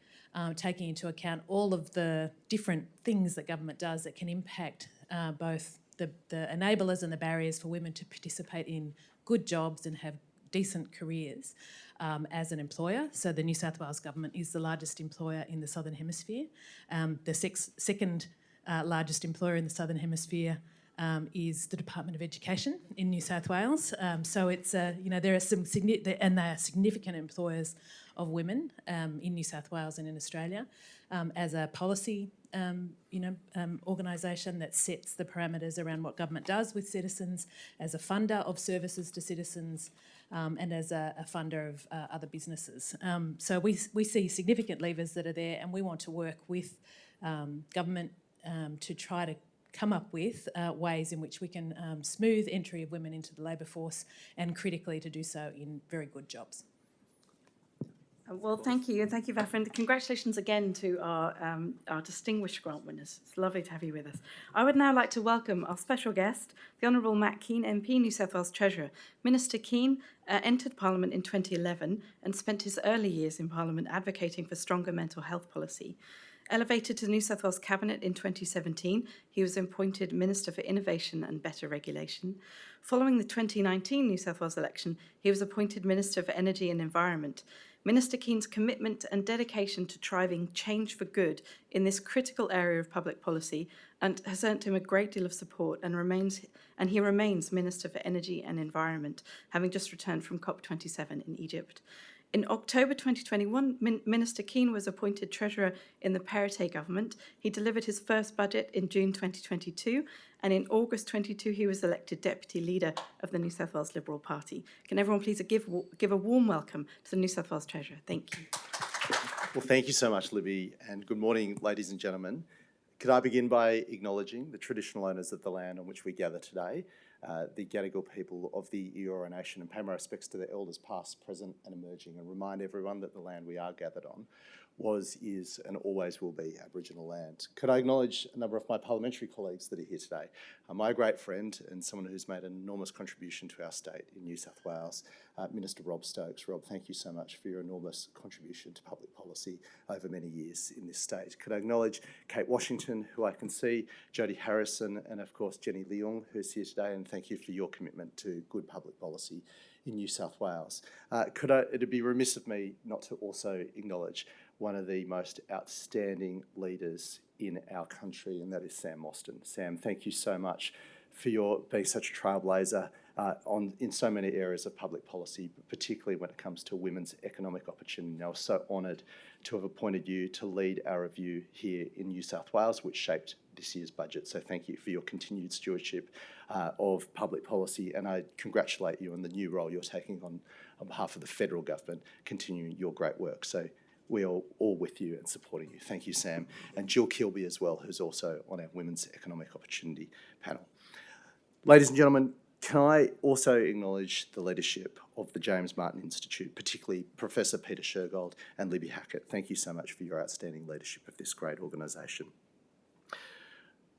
S5: taking into account all of the different things that government does that can impact both the enablers and the barriers for women to participate in good jobs and have decent careers as an employer. So the New South Wales government is the largest employer in the Southern Hemisphere. The second largest employer in the Southern Hemisphere is the Department of Education in New South Wales. So it's, there are some and they are significant employers of women in New South Wales and in Australia. As a policy, organisation that sets the parameters around what government does with citizens, as a funder of services to citizens, and as a funder of other businesses. So we see significant levers that are there, and we want to work with government to try to come up with ways in which we can smooth entry of women into the labour force, and critically to do so in very good jobs.
S1: Well, thank you, and thank you, Vafa, and congratulations again to our distinguished grant winners. It's lovely to have you with us. I would now like to welcome our special guest, the Honourable Matt Kean MP, New South Wales Treasurer. Minister Kean entered Parliament in 2011 and spent his early years in Parliament advocating for stronger mental health policy. Elevated to the New South Wales Cabinet in 2017, he was appointed Minister for Innovation and Better Regulation. Following the 2019 New South Wales election, he was appointed Minister for Energy and Environment. Minister Kean's commitment and dedication to driving change for good in this critical area of public policy and has earned him a great deal of support, and he remains Minister for Energy and Environment, having just returned from COP27 in Egypt. In October 2021, Minister Kean was appointed Treasurer in the Perrottet government. He delivered his first budget in June 2022, and in August 22 he was elected Deputy Leader of the New South Wales Liberal Party. Can everyone please give a warm welcome to the New South Wales Treasurer? Thank you.
S6: Well, thank you so much, Libby, and good morning, ladies and gentlemen. Could I begin by acknowledging the traditional owners of the land on which we gather today, the Gadigal people of the Eora Nation, and pay my respects to the elders past, present and emerging, and remind everyone that the land we are gathered on was, is and always will be Aboriginal land. Could I acknowledge a number of my parliamentary colleagues that are here today? My great friend and someone who's made an enormous contribution to our state in New South Wales, Minister Rob Stokes. Rob, thank you so much for your enormous contribution to public policy over many years in this state. Could I acknowledge Kate Washington, who I can see, Jodie Harrison, and of course Jenny Leong, who's here today, and thank you for your commitment to good public policy in New South Wales. It'd be remiss of me not to also acknowledge one of the most outstanding leaders in our country, and that is Sam Mostyn. Sam, thank you so much for your being such a trailblazer in so many areas of public policy, but particularly when it comes to women's economic opportunity. I was so honoured to have appointed you to lead our review here in New South Wales, which shaped this year's budget. So thank you for your continued stewardship of public policy, and I congratulate you on the new role you're taking on behalf of the federal government, continuing your great work. So we are all with you and supporting you. Thank you, Sam. And Jill Kilby as well, who's also on our Women's Economic Opportunity panel. Ladies and gentlemen, can I also acknowledge the leadership of the James Martin Institute, particularly Professor Peter Shergold and Libby Hackett. Thank you so much for your outstanding leadership of this great organisation.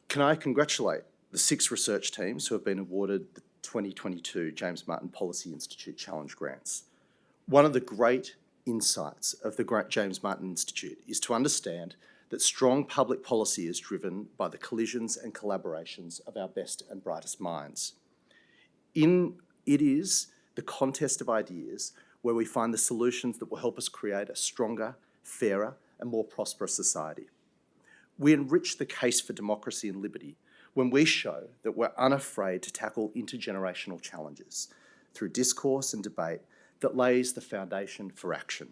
S6: Can I congratulate the 6 research teams who have been awarded the 2022 James Martin Policy Institute Challenge Grants. One of the great insights of the James Martin Institute is to understand that strong public policy is driven by the collisions and collaborations of our best and brightest minds. It is the contest of ideas where we find the solutions that will help us create a stronger, fairer, and more prosperous society. We enrich the case for democracy and liberty when we show that we're unafraid to tackle intergenerational challenges through discourse and debate that lays the foundation for action.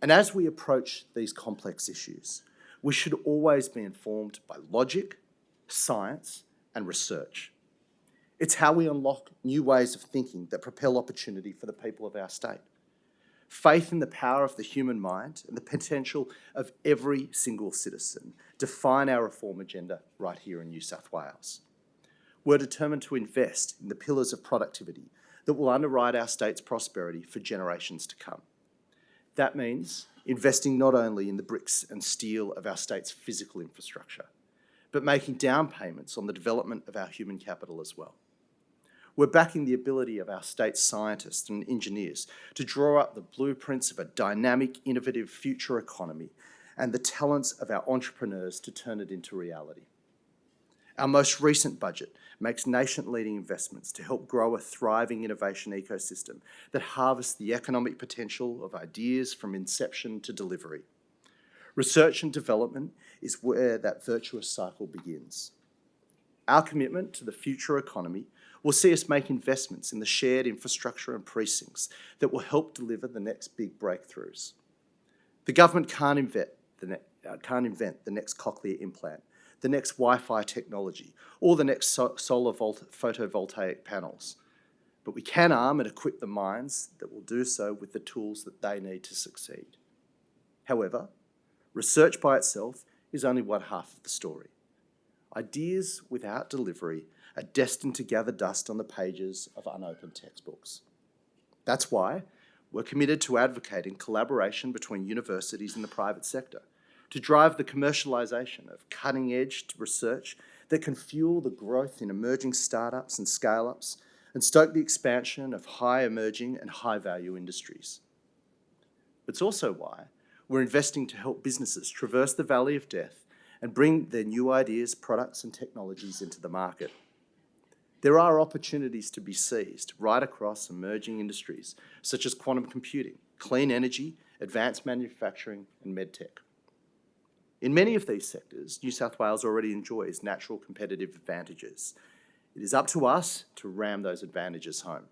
S6: And as we approach these complex issues, we should always be informed by logic, science, and research. It's how we unlock new ways of thinking that propel opportunity for the people of our state. Faith in the power of the human mind and the potential of every single citizen define our reform agenda right here in New South Wales. We're determined to invest in the pillars of productivity that will underwrite our state's prosperity for generations to come. That means investing not only in the bricks and steel of our state's physical infrastructure, but making down payments on the development of our human capital as well. We're backing the ability of our state's scientists and engineers to draw up the blueprints of a dynamic, innovative future economy and the talents of our entrepreneurs to turn it into reality. Our most recent budget makes nation-leading investments to help grow a thriving innovation ecosystem that harvests the economic potential of ideas from inception to delivery. Research and development is where that virtuous cycle begins. Our commitment to the future economy will see us make investments in the shared infrastructure and precincts that will help deliver the next big breakthroughs. The government can't invent the next cochlear implant, the next Wi-Fi technology, or the next solar photovoltaic panels. But we can arm and equip the minds that will do so with the tools that they need to succeed. However, research by itself is only one half of the story. Ideas without delivery are destined to gather dust on the pages of unopened textbooks. That's why we're committed to advocating collaboration between universities and the private sector to drive the commercialisation of cutting-edge research that can fuel the growth in emerging startups and scale-ups and stoke the expansion of high-emerging and high-value industries. It's also why we're investing to help businesses traverse the valley of death and bring their new ideas, products and technologies into the market. There are opportunities to be seized right across emerging industries such as quantum computing, clean energy, advanced manufacturing and medtech. In many of these sectors, New South Wales already enjoys natural competitive advantages. It is up to us to ram those advantages home.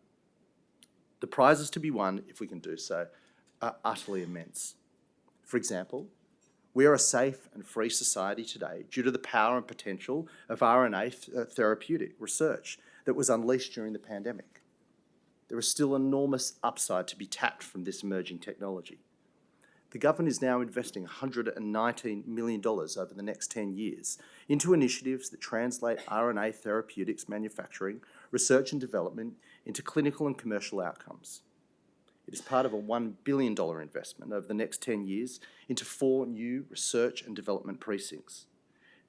S6: The prizes to be won, if we can do so, are utterly immense. For example, we are a safe and free society today due to the power and potential of RNA therapeutic research that was unleashed during the pandemic. There is still enormous upside to be tapped from this emerging technology. The government is now investing $119 million over the next 10 years into initiatives that translate RNA therapeutics manufacturing, research and development into clinical and commercial outcomes. It is part of a $1 billion investment over the next 10 years into 4 new research and development precincts.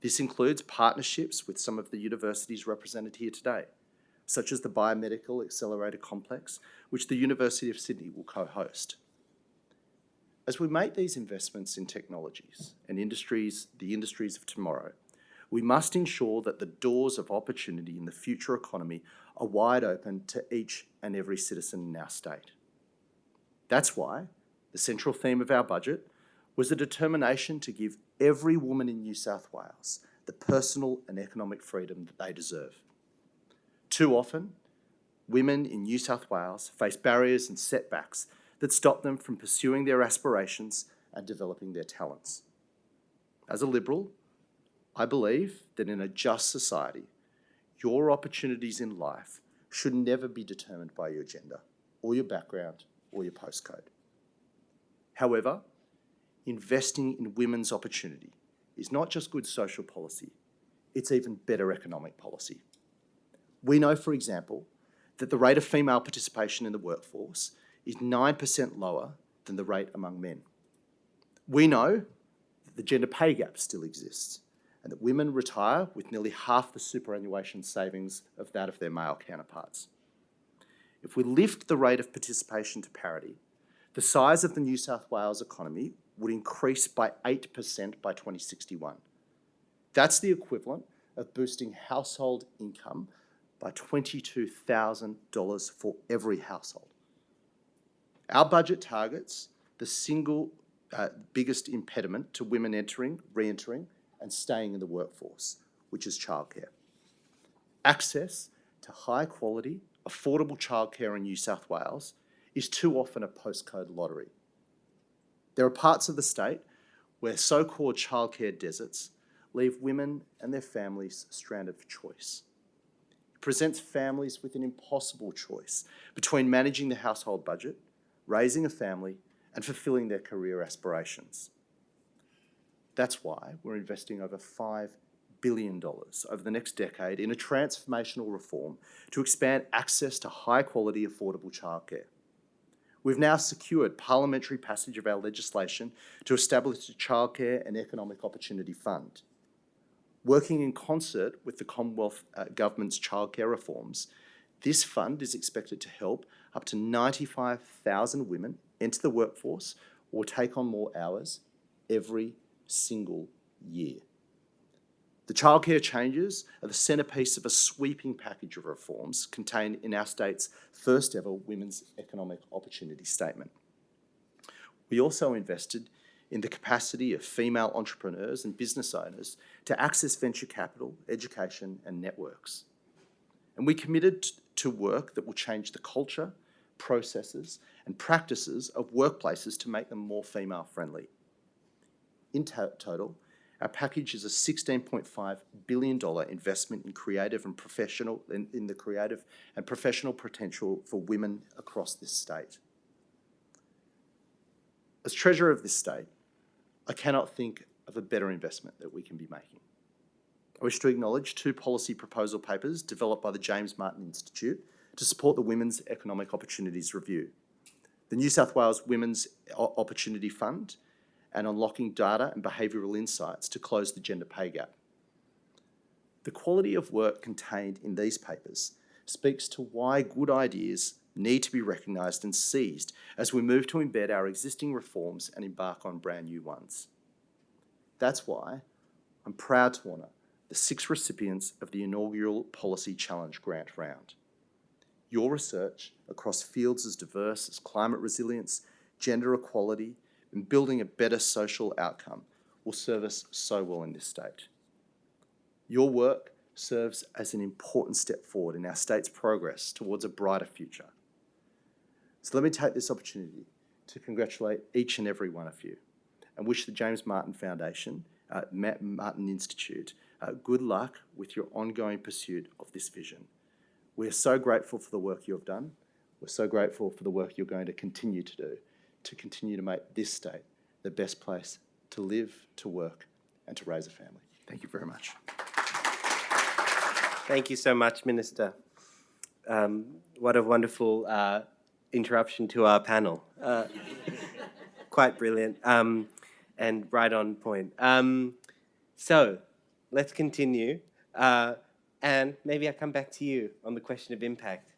S6: This includes partnerships with some of the universities represented here today, such as the Biomedical Accelerator Complex, which the University of Sydney will co-host. As we make these investments in technologies and the industries of tomorrow, we must ensure that the doors of opportunity in the future economy are wide open to each and every citizen in our state. That's why the central theme of our budget was a determination to give every woman in New South Wales the personal and economic freedom that they deserve. Too often, women in New South Wales face barriers and setbacks that stop them from pursuing their aspirations and developing their talents. As a Liberal, I believe that in a just society, your opportunities in life should never be determined by your gender or your background or your postcode. However, investing in women's opportunity is not just good social policy, it's even better economic policy. We know, for example, that the rate of female participation in the workforce is 9% lower than the rate among men. We know that the gender pay gap still exists and that women retire with nearly half the superannuation savings of that of their male counterparts. If we lift the rate of participation to parity, the size of the New South Wales economy would increase by 8% by 2061. That's the equivalent of boosting household income by $22,000 for every household. Our budget targets the single biggest impediment to women entering, re-entering, and staying in the workforce, which is childcare. Access to high-quality, affordable childcare in New South Wales is too often a postcode lottery. There are parts of the state where so-called childcare deserts leave women and their families stranded for choice. It presents families with an impossible choice between managing the household budget, raising a family, and fulfilling their career aspirations. That's why we're investing over $5 billion over the next decade in a transformational reform to expand access to high-quality, affordable childcare. We've now secured parliamentary passage of our legislation to establish a Childcare and Economic Opportunity Fund. Working in concert with the Commonwealth Government's childcare reforms, this fund is expected to help up to 95,000 women enter the workforce or take on more hours every single year. The childcare changes are the centrepiece of a sweeping package of reforms contained in our state's first ever Women's Economic Opportunity Statement. We also invested in the capacity of female entrepreneurs and business owners to access venture capital, education, and networks. And we committed to work that will change the culture, processes, and practices of workplaces to make them more female-friendly. In total, our package is a $16.5 billion investment in creative and professional in the creative and professional potential for women across this state. As Treasurer of this state, I cannot think of a better investment that we can be making. I wish to acknowledge two policy proposal papers developed by the James Martin Institute to support the Women's Economic Opportunities Review, the New South Wales Women's Opportunity Fund, and Unlocking Data and Behavioural Insights to Close the Gender Pay Gap. The quality of work contained in these papers speaks to why good ideas need to be recognised and seized as we move to embed our existing reforms and embark on brand new ones. That's why I'm proud to honour the 6 recipients of the inaugural Policy Challenge Grant round. Your research across fields as diverse as climate resilience, gender equality, and building a better social outcome will serve us so well in this state. Your work serves as an important step forward in our state's progress towards a brighter future. So let me take this opportunity to congratulate each and every one of you and wish the James Martin Foundation, Martin Institute, good luck with your ongoing pursuit of this vision. We are so grateful for the work you have done. We're so grateful for the work you're going to continue to do to continue to make this state the best place to live, to work, and to raise a family. Thank you very much.
S3: Thank you so much, Minister. What a wonderful interruption to our panel. Quite brilliant and right on point. So let's continue. And maybe I'll come back to you on the question of impact.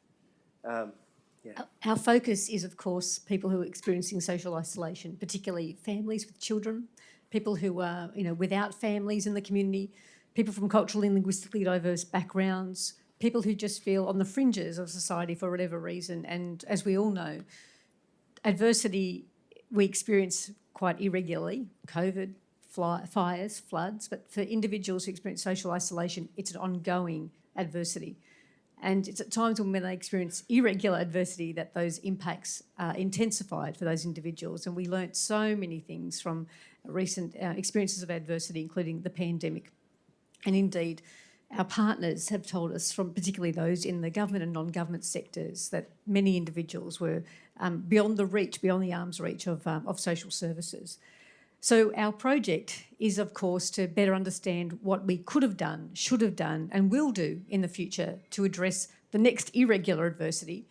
S7: Our focus is, of course, people who are experiencing social isolation, particularly families with children, people who are, without families in the community, people from culturally and linguistically diverse backgrounds, people who just feel on the fringes of society for whatever reason. And as we all know, adversity we experience quite irregularly, COVID, fires, floods, but for individuals who experience social isolation, it's an ongoing adversity. And it's at times when they experience irregular adversity that those impacts are intensified for those individuals. And we learnt so many things from recent experiences of adversity, including the pandemic. And indeed, our partners have told us, from particularly those in the government and non-government sectors, that many individuals were beyond the arm's reach of social services. So our project is, of course, to better understand what we could have done, should have done, and will do in the future to address the next irregular adversity,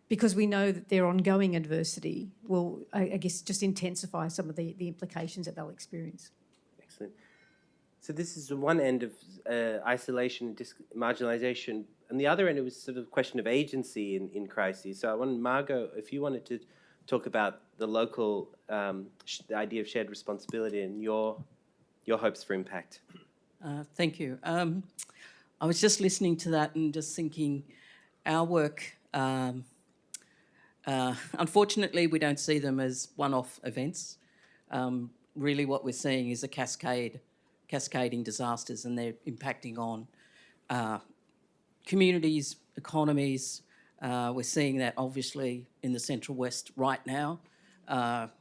S7: because we know that their ongoing adversity will, I guess, just intensify some of the implications that they'll experience.
S3: Excellent. So this is one end of isolation, marginalisation. On the other end, it was sort of a question of agency in crises. So I wanted, Margot, if you wanted to talk about the local, the idea of shared responsibility and your hopes for impact.
S8: Thank you. I was just listening to that and just thinking our work, unfortunately, we don't see them as one-off events. Really what we're seeing is a cascading disasters, and they're impacting on communities, economies. We're seeing that obviously in the Central West right now.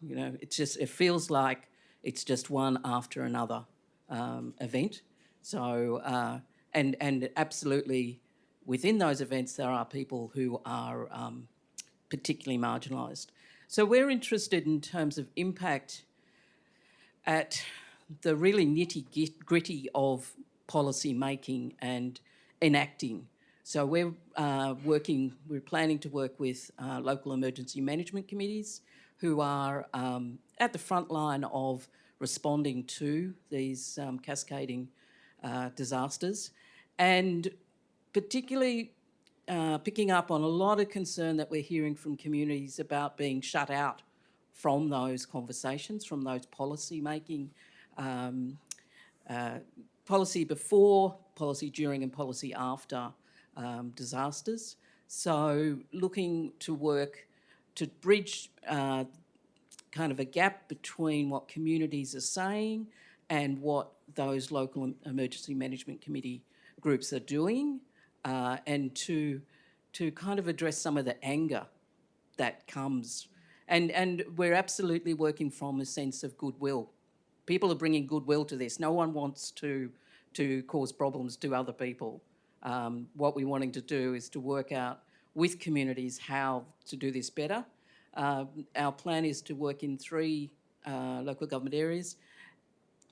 S8: It feels like it's just one after another event. So, and absolutely within those events, there are people who are particularly marginalised. So we're interested in terms of impact at the really nitty-gritty of policy making and enacting. So we're planning to work with local emergency management committees who are at the front line of responding to these cascading disasters, and particularly picking up on a lot of concern that we're hearing from communities about being shut out from those conversations, from those policy making, policy before, policy during and policy after disasters. So looking to work to bridge kind of a gap between what communities are saying and what those local emergency management committee groups are doing, and to kind of address some of the anger that comes. And we're absolutely working from a sense of goodwill. People are bringing goodwill to this. No one wants to cause problems to other people. What we're wanting to do is to work out with communities how to do this better. Our plan is to work in 3 local government areas.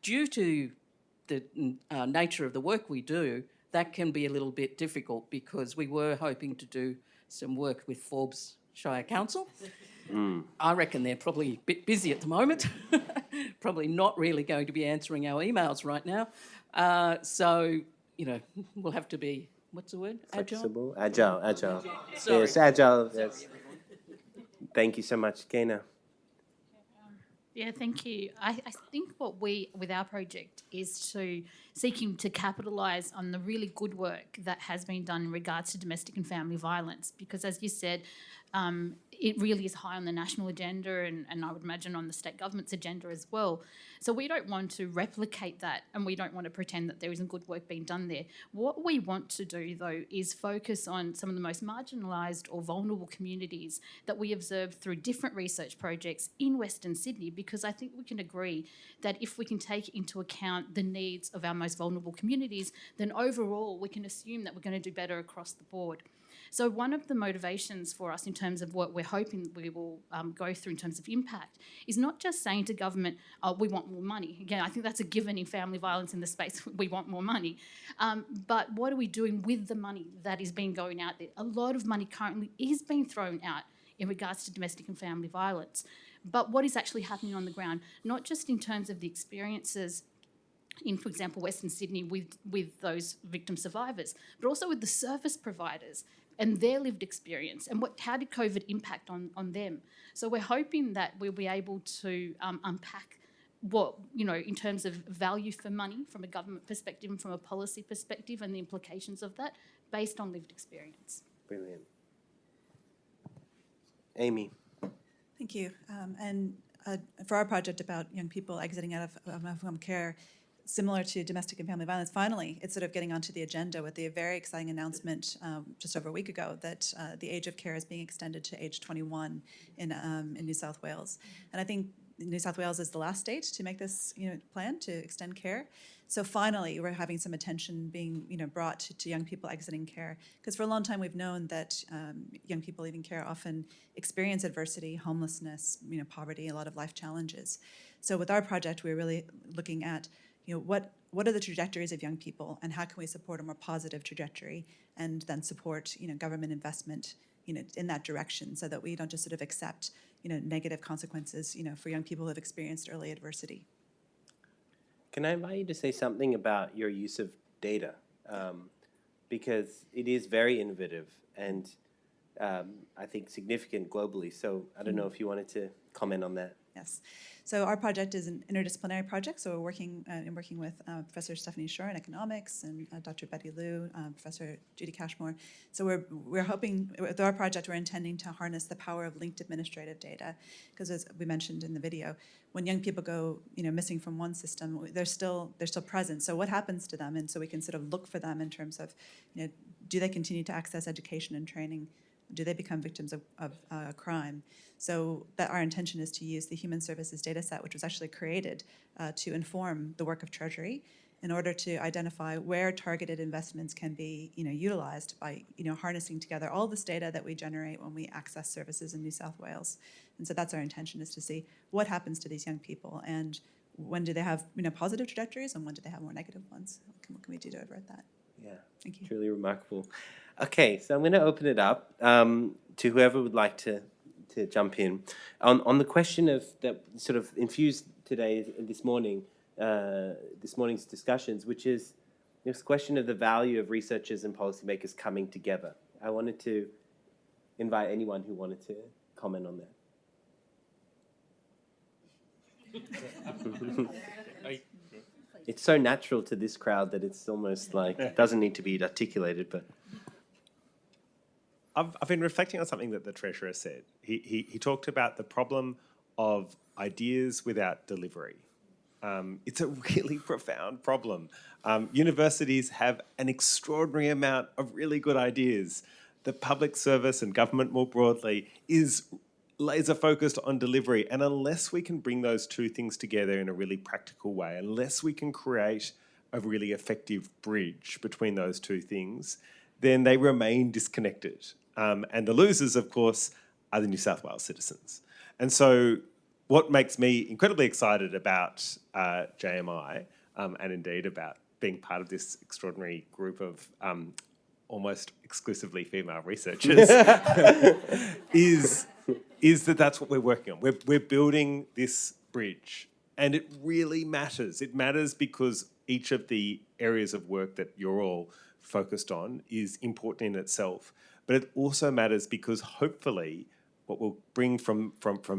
S8: Due to the nature of the work we do, that can be a little bit difficult because we were hoping to do some work with Forbes Shire Council. I reckon they're probably a bit busy at the moment, probably not really going to be answering our emails right now. So, we'll have to be, what's the word?
S3: Flexible? Agile.
S8: Sorry.
S3: Yes, agile. Yes. Thank you so much, Keana.
S9: Yeah, thank you. I think what we, with our project, is to seeking to capitalise on the really good work that has been done in regards to domestic and family violence, because as you said, it really is high on the national agenda and I would imagine on the state government's agenda as well. So we don't want to replicate that, and we don't want to pretend that there isn't good work being done there. What we want to do, though, is focus on some of the most marginalised or vulnerable communities that we observe through different research projects in Western Sydney, because I think we can agree that if we can take into account the needs of our most vulnerable communities, then overall we can assume that we're going to do better across the board. So one of the motivations for us in terms of what we're hoping we will go through in terms of impact is not just saying to government, we want more money. Again, I think that's a given in family violence in the space, we want more money. But what are we doing with the money that is being going out there? A lot of money currently is being thrown out in regards to domestic and family violence. But what is actually happening on the ground, not just in terms of the experiences in, for example, Western Sydney with those victim survivors, but also with the service providers and their lived experience, and how did COVID impact on them. So we're hoping that we'll be able to unpack what, in terms of value for money from a government perspective and from a policy perspective and the implications of that based on lived experience.
S3: Brilliant. Amy.
S10: Thank you. And for our project about young people exiting out of home care, similar to domestic and family violence, finally, it's sort of getting onto the agenda with the very exciting announcement just over a week ago that the age of care is being extended to age 21 in New South Wales. And I think New South Wales is the last state to make this plan to extend care. So finally, we're having some attention being brought to young people exiting care, because for a long time we've known that young people leaving care often experience adversity, homelessness, poverty, a lot of life challenges. So with our project, we're really looking at what are the trajectories of young people, and how can we support a more positive trajectory, and then support government investment in that direction, so that we don't just sort of accept negative consequences for young people who have experienced early adversity.
S3: Can I invite you to say something about your use of data? Because it is very innovative, and I think, significant globally. So I don't know if you wanted to comment on that.
S10: Yes. So our project is an interdisciplinary project. So we're working with Professor Stephanie Shore in economics and Dr. Betty Liu, Professor Judy Cashmore. So we're hoping with our project we're intending to harness the power of linked administrative data, because as we mentioned in the video, when young people go missing from one system, they're still present. So what happens to them? And so we can sort of look for them in terms of do they continue to access education and training? Do they become victims of crime? So that our intention is to use the Human Services data set, which was actually created to inform the work of Treasury in order to identify where targeted investments can be utilized by harnessing together all this data that we generate when we access services in New South Wales. And so that's our intention, is to see what happens to these young people and when do they have positive trajectories and when do they have more negative ones. What can we do to avert that?
S3: Yeah,
S10: Thank you.
S3: Truly remarkable. Okay, so I'm going to open it up to whoever would like to jump in on the question of that sort of infused this morning's discussions, which is this question of the value of researchers and policymakers coming together. I wanted to invite anyone who wanted to comment on that. It's so natural to this crowd that it's almost like it doesn't need to be articulated, but.
S4: I've been reflecting on something that the Treasurer said. He talked about the problem of ideas without delivery. It's a really profound problem. Universities have an extraordinary amount of really good ideas. The public service and government more broadly is laser focused on delivery. And unless we can bring those two things together in a really practical way, unless we can create a really effective bridge between those two things, then they remain disconnected. And the losers, of course, are the New South Wales citizens. And so what makes me incredibly excited about JMI and indeed about being part of this extraordinary group of almost exclusively female researchers is that that's what we're working on. We're building this bridge, and it really matters. It matters because each of the areas of work that you're all focused on is important in itself. But it also matters because hopefully what we'll bring from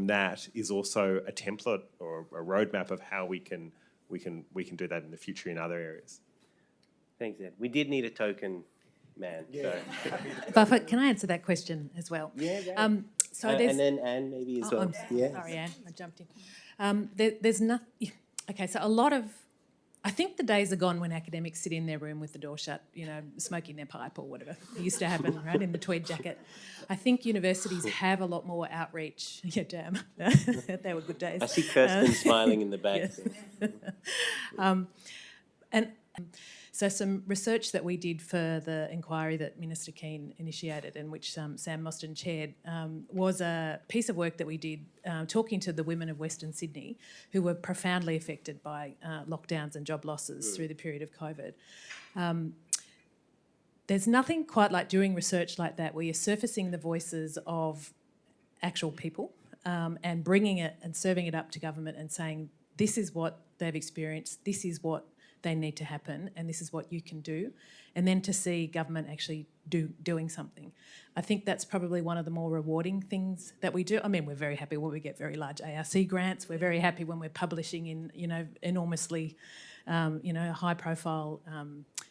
S4: that is also a template or a roadmap of how we can do that in the future in other areas.
S3: Thanks, Ed. We did need a token man. Yeah. So.
S5: But can I answer that question as well?
S3: Yeah, right.
S5: So there's,
S3: and then Anne maybe as well.
S5: I'm sorry, Anne, I jumped in. There's nothing. Okay, so a lot of. I think the days are gone when academics sit in their room with the door shut, smoking their pipe or whatever. It used to happen, right, in the tweed jacket. I think universities have a lot more outreach. Yeah, damn. They were good days.
S3: I see Kirsten smiling in the back.
S5: And so some research that we did for the inquiry that Minister Kean initiated and which Sam Mostyn chaired was a piece of work that we did talking to the women of Western Sydney who were profoundly affected by lockdowns and job losses through the period of COVID. There's nothing quite like doing research like that where you're surfacing the voices of actual people and bringing it and serving it up to government and saying, this is what they've experienced, this is what they need to happen, and this is what you can do, and then to see government actually doing something. I think that's probably one of the more rewarding things that we do. I mean, we're very happy when we get very large ARC grants. We're very happy when we're publishing in, enormously, high-profile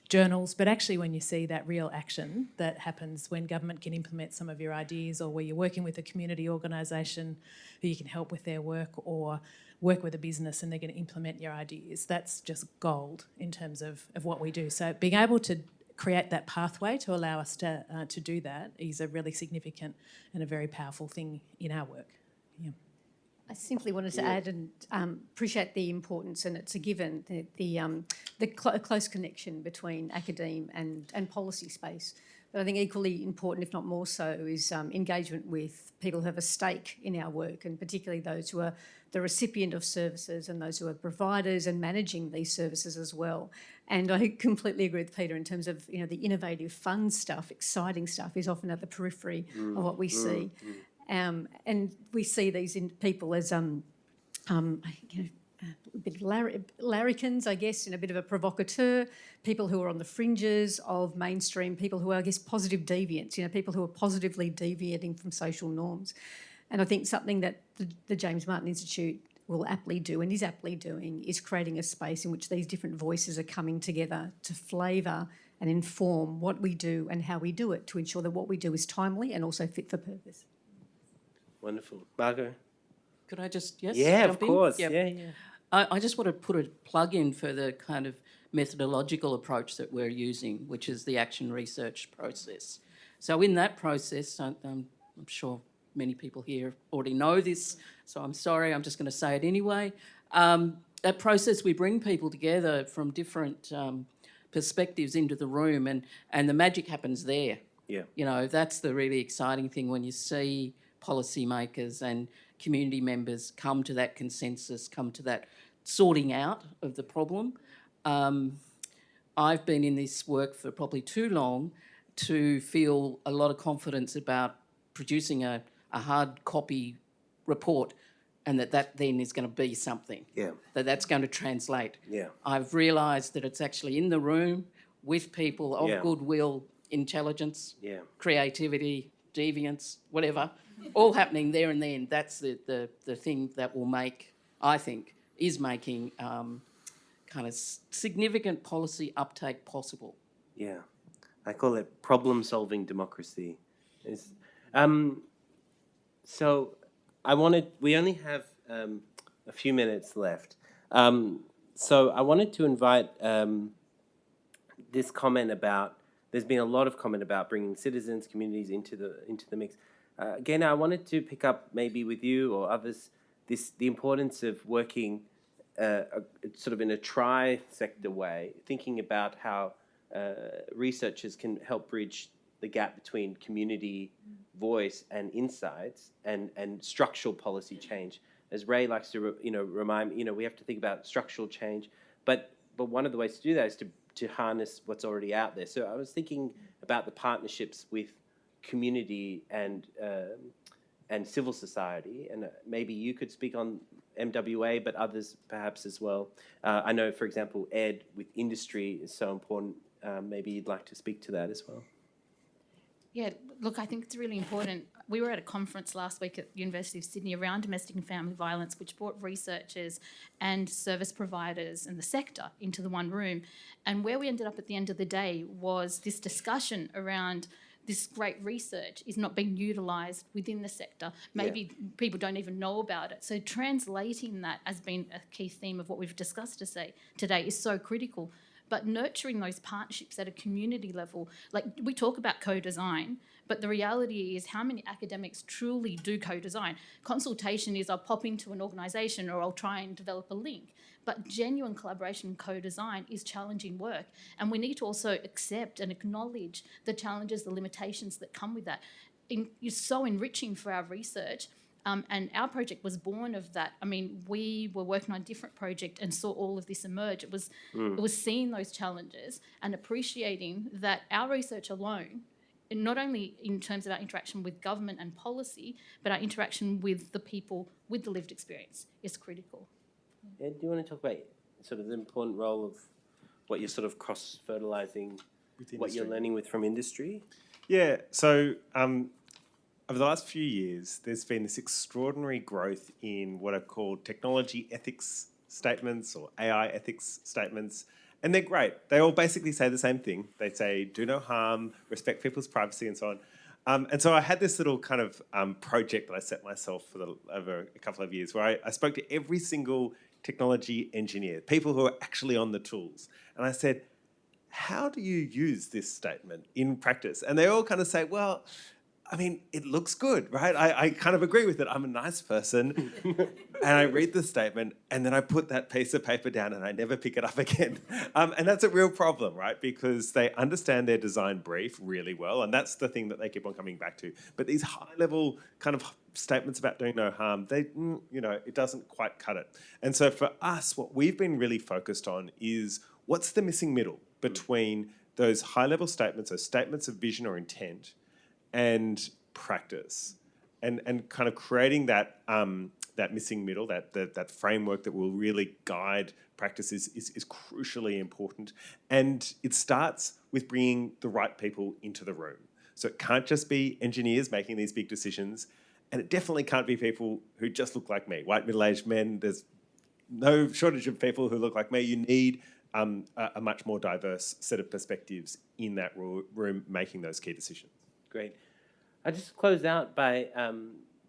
S5: journals. But actually, when you see that real action that happens when government can implement some of your ideas, or where you're working with a community organisation who you can help with their work, or work with a business and they're going to implement your ideas, that's just gold in terms of what we do. So being able to create that pathway to allow us to do that is a really significant and a very powerful thing in our work. Yeah.
S7: I simply wanted to add and appreciate the importance, and it's a given, the close connection between academe and policy space. But I think equally important, if not more so, is engagement with people who have a stake in our work, and particularly those who are the recipient of services and those who are providers and managing these services as well. And I completely agree with Peter in terms of, the innovative, fun stuff, exciting stuff is often at the periphery of what we see. And we see these people as, a bit of larrikins, I guess, and a bit of a provocateur, people who are on the fringes of mainstream, people who are, I guess, positive deviants, people who are positively deviating from social norms. And I think something that the James Martin Institute will aptly do and is aptly doing is creating a space in which these different voices are coming together to flavour and inform what we do and how we do it, to ensure that what we do is timely and also fit for purpose.
S3: Wonderful. Margot?
S8: Could I just,
S3: Yeah, of
S8: jump in?
S3: course.
S8: Yep.
S3: Yeah.
S8: I just want to put a plug in for the kind of methodological approach that we're using, which is the action research process. So in that process, I'm sure many people here already know this, so I'm sorry, I'm just going to say it anyway. That process, we bring people together from different perspectives into the room, and the magic happens there.
S3: Yeah.
S8: That's the really exciting thing when you see policymakers and community members come to that consensus, come to that sorting out of the problem. I've been in this work for probably too long to feel a lot of confidence about producing a hard copy report and that then is going to be something.
S3: Yeah.
S8: That's going to translate.
S3: Yeah.
S8: I've realised that it's actually in the room with people of goodwill, intelligence, creativity, deviance, whatever, all happening there and then. That's the thing that will make, I think, is making kind of significant policy uptake possible.
S3: Yeah. I call it problem-solving democracy. So we only have a few minutes left. So I wanted to invite this comment about, there's been a lot of comment about bringing citizens, communities into the mix. Again, I wanted to pick up maybe with you or others the importance of working sort of in a tri-sector way, thinking about how researchers can help bridge the gap between community voice and insights and structural policy change. As Ray likes to remind me, we have to think about structural change, but one of the ways to do that is to harness what's already out there. So I was thinking about the partnerships with community and civil society, and maybe you could speak on MWA, but others perhaps as well. I know, for example, Ed with industry is so important. Maybe you'd like to speak to that as well.
S9: Yeah, look, I think it's really important. We were at a conference last week at the University of Sydney around domestic and family violence, which brought researchers and service providers and the sector into the one room. And where we ended up at the end of the day was this discussion around this great research is not being utilised within the sector. Maybe people don't even know about it. So translating that as being a key theme of what we've discussed today is so critical. But nurturing those partnerships at a community level, like we talk about co-design, but the reality is how many academics truly do co-design. Consultation is I'll pop into an organisation or I'll try and develop a link. But genuine collaboration and co-design is challenging work. And we need to also accept and acknowledge the challenges, the limitations that come with that. It's so enriching for our research. And our project was born of that. I mean, we were working on a different project and saw all of this emerge. It was seeing those challenges and appreciating that our research alone, not only in terms of our interaction with government and policy, but our interaction with the people with the lived experience is critical.
S3: Ed, do you want to talk about sort of the important role of what you're sort of cross-fertilising, what you're learning from industry?
S4: Yeah, so over the last few years, there's been this extraordinary growth in what are called technology ethics statements or AI ethics statements, and they're great. They all basically say the same thing. They say, do no harm, respect people's privacy, and so on. And so I had this little kind of project that I set myself over a couple of years where I spoke to every single technology engineer, people who are actually on the tools, and I said, how do you use this statement in practice? And they all kind of say, well, I mean, it looks good, right? I kind of agree with it. I'm a nice person. And I read the statement and then I put that piece of paper down and I never pick it up again. And that's a real problem, right? Because they understand their design brief really well. And that's the thing that they keep on coming back to. But these high level kind of statements about doing no harm, it doesn't quite cut it. And so for us, what we've been really focused on is what's the missing middle between those high level statements, those statements of vision or intent, and practice, and kind of creating that that missing middle, that framework that will really guide practice is crucially important. And it starts with bringing the right people into the room. So it can't just be engineers making these big decisions, and it definitely can't be people who just look like me, white middle-aged men. There's no shortage of people who look like me. You need a much more diverse set of perspectives in that room making those key decisions.
S3: Great. I'll just close out by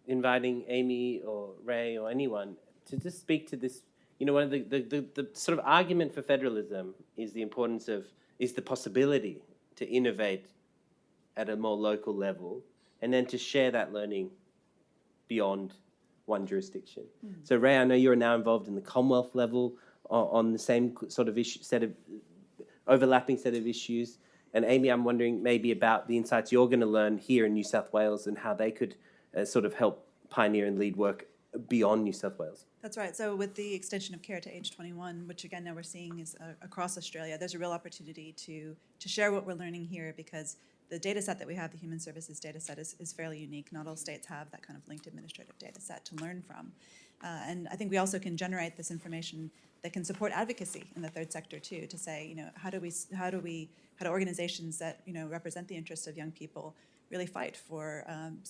S3: inviting Amy or Ray or anyone to just speak to this. You know, one of the sort of argument for federalism is the possibility to innovate at a more local level, and then to share that learning beyond one jurisdiction. So Ray, I know you're now involved in the Commonwealth level on the same sort of overlapping set of issues. And Amy, I'm wondering maybe about the insights you're going to learn here in New South Wales and how they could sort of help pioneer and lead work beyond New South Wales.
S10: That's right. So with the extension of care to age 21, which again now we're seeing is across Australia, there's a real opportunity to share what we're learning here, because the data set that we have, the human services data set, is fairly unique. Not all states have that kind of linked administrative data set to learn from. And I think we also can generate this information that can support advocacy in the third sector too, to say, you know, how do organizations that, you know, represent the interests of young people really fight for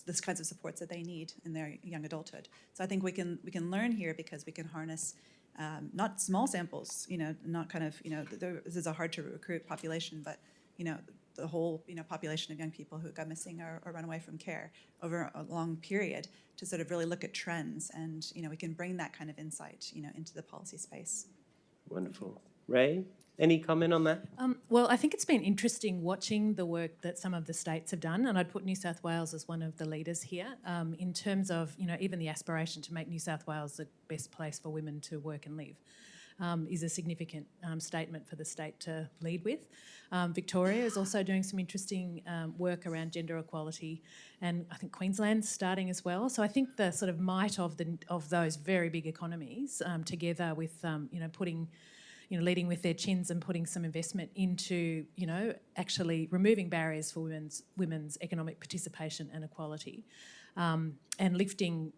S10: this kinds of supports that they need in their young adulthood. So I think we can learn here, because we can harness not small samples, you know, not kind of, you know, this is a hard to recruit population, but, you know, the whole, you know, population of young people who got missing or run away from care over a long period, to sort of really look at trends, and, you know, we can bring that kind of insight, you know, into the policy space.
S3: Wonderful. Ray, any comment on that?
S5: Well, I think it's been interesting watching the work that some of the states have done, and I'd put New South Wales as one of the leaders here, in terms of, you know, even the aspiration to make New South Wales the best place for women to work and live. Is a significant statement for the state to lead with. Victoria is also doing some interesting work around gender equality, and I think Queensland's starting as well. So I think the sort of might of those very big economies together with you know, putting, you know, leading with their chins and putting some investment into, you know, actually removing barriers for women's economic participation and equality, and lifting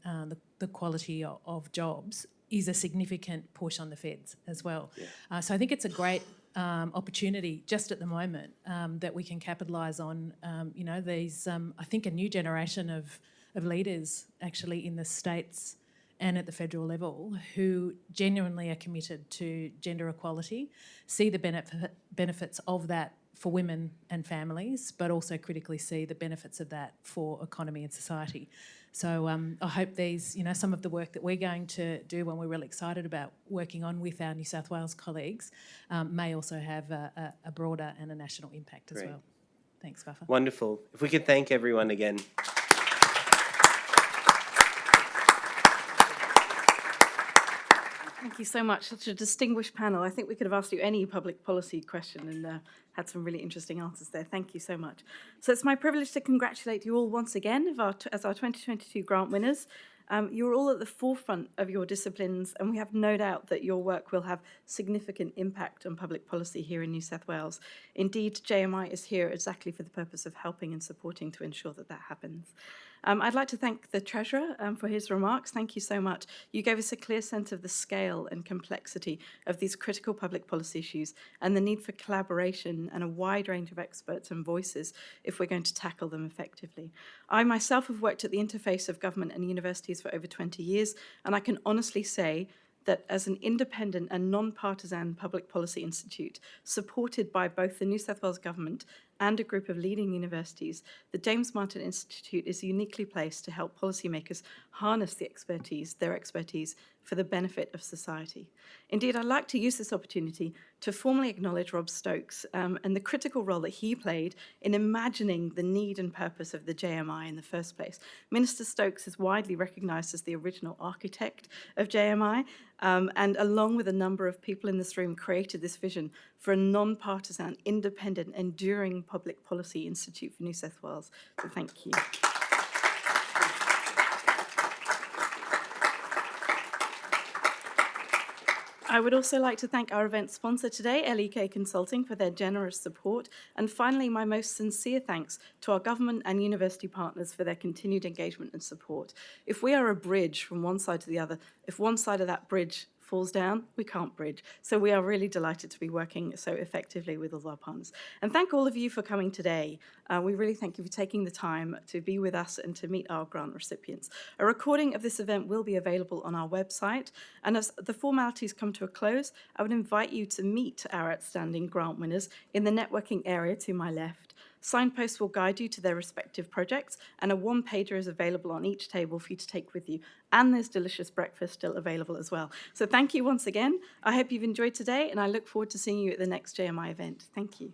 S5: the quality of jobs, is a significant push on the feds as well. Yeah. So I think it's a great opportunity just at the moment that we can capitalise on, you know, these, I think, a new generation of leaders actually in the states and at the federal level who genuinely are committed to gender equality, see the benefits of that for women and families, but also critically see the benefits of that for economy and society. So I hope these, you know, some of the work that we're going to do, when we're really excited about working on with our New South Wales colleagues, may also have a broader and a national impact as well. Thanks, Buffer.
S3: Wonderful. If we could thank everyone again.
S1: Thank you so much. Such a distinguished panel. I think we could have asked you any public policy question and had some really interesting answers there. Thank you so much. So it's my privilege to congratulate you all once again as our 2022 grant winners. You're all at the forefront of your disciplines, and we have no doubt that your work will have significant impact on public policy here in New South Wales. Indeed, JMI is here exactly for the purpose of helping and supporting to ensure that that happens. I'd like to thank the Treasurer for his remarks. Thank you so much. You gave us a clear sense of the scale and complexity of these critical public policy issues and the need for collaboration and a wide range of experts and voices if we're going to tackle them effectively. I myself have worked at the interface of government and universities for over 20 years, and I can honestly say that as an independent and non-partisan public policy institute supported by both the New South Wales Government and a group of leading universities, the James Martin Institute is uniquely placed to help policymakers harness their expertise for the benefit of society. Indeed, I'd like to use this opportunity to formally acknowledge Rob Stokes and the critical role that he played in imagining the need and purpose of the JMI in the first place. Minister Stokes is widely recognised as the original architect of JMI, and along with a number of people in this room, created this vision for a non-partisan, independent, enduring public policy institute for New South Wales. So thank you. I would also like to thank our event sponsor today, LEK Consulting, for their generous support. And finally, my most sincere thanks to our government and university partners for their continued engagement and support. If we are a bridge from one side to the other, if one side of that bridge falls down, we can't bridge. So we are really delighted to be working so effectively with all our partners. And thank all of you for coming today. We really thank you for taking the time to be with us and to meet our grant recipients. A recording of this event will be available on our website. And as the formalities come to a close, I would invite you to meet our outstanding grant winners in the networking area to my left. Signposts will guide you to their respective projects, and a one-pager is available on each table for you to take with you. And there's delicious breakfast still available as well. So thank you once again. I hope you've enjoyed today, and I look forward to seeing you at the next JMI event. Thank you.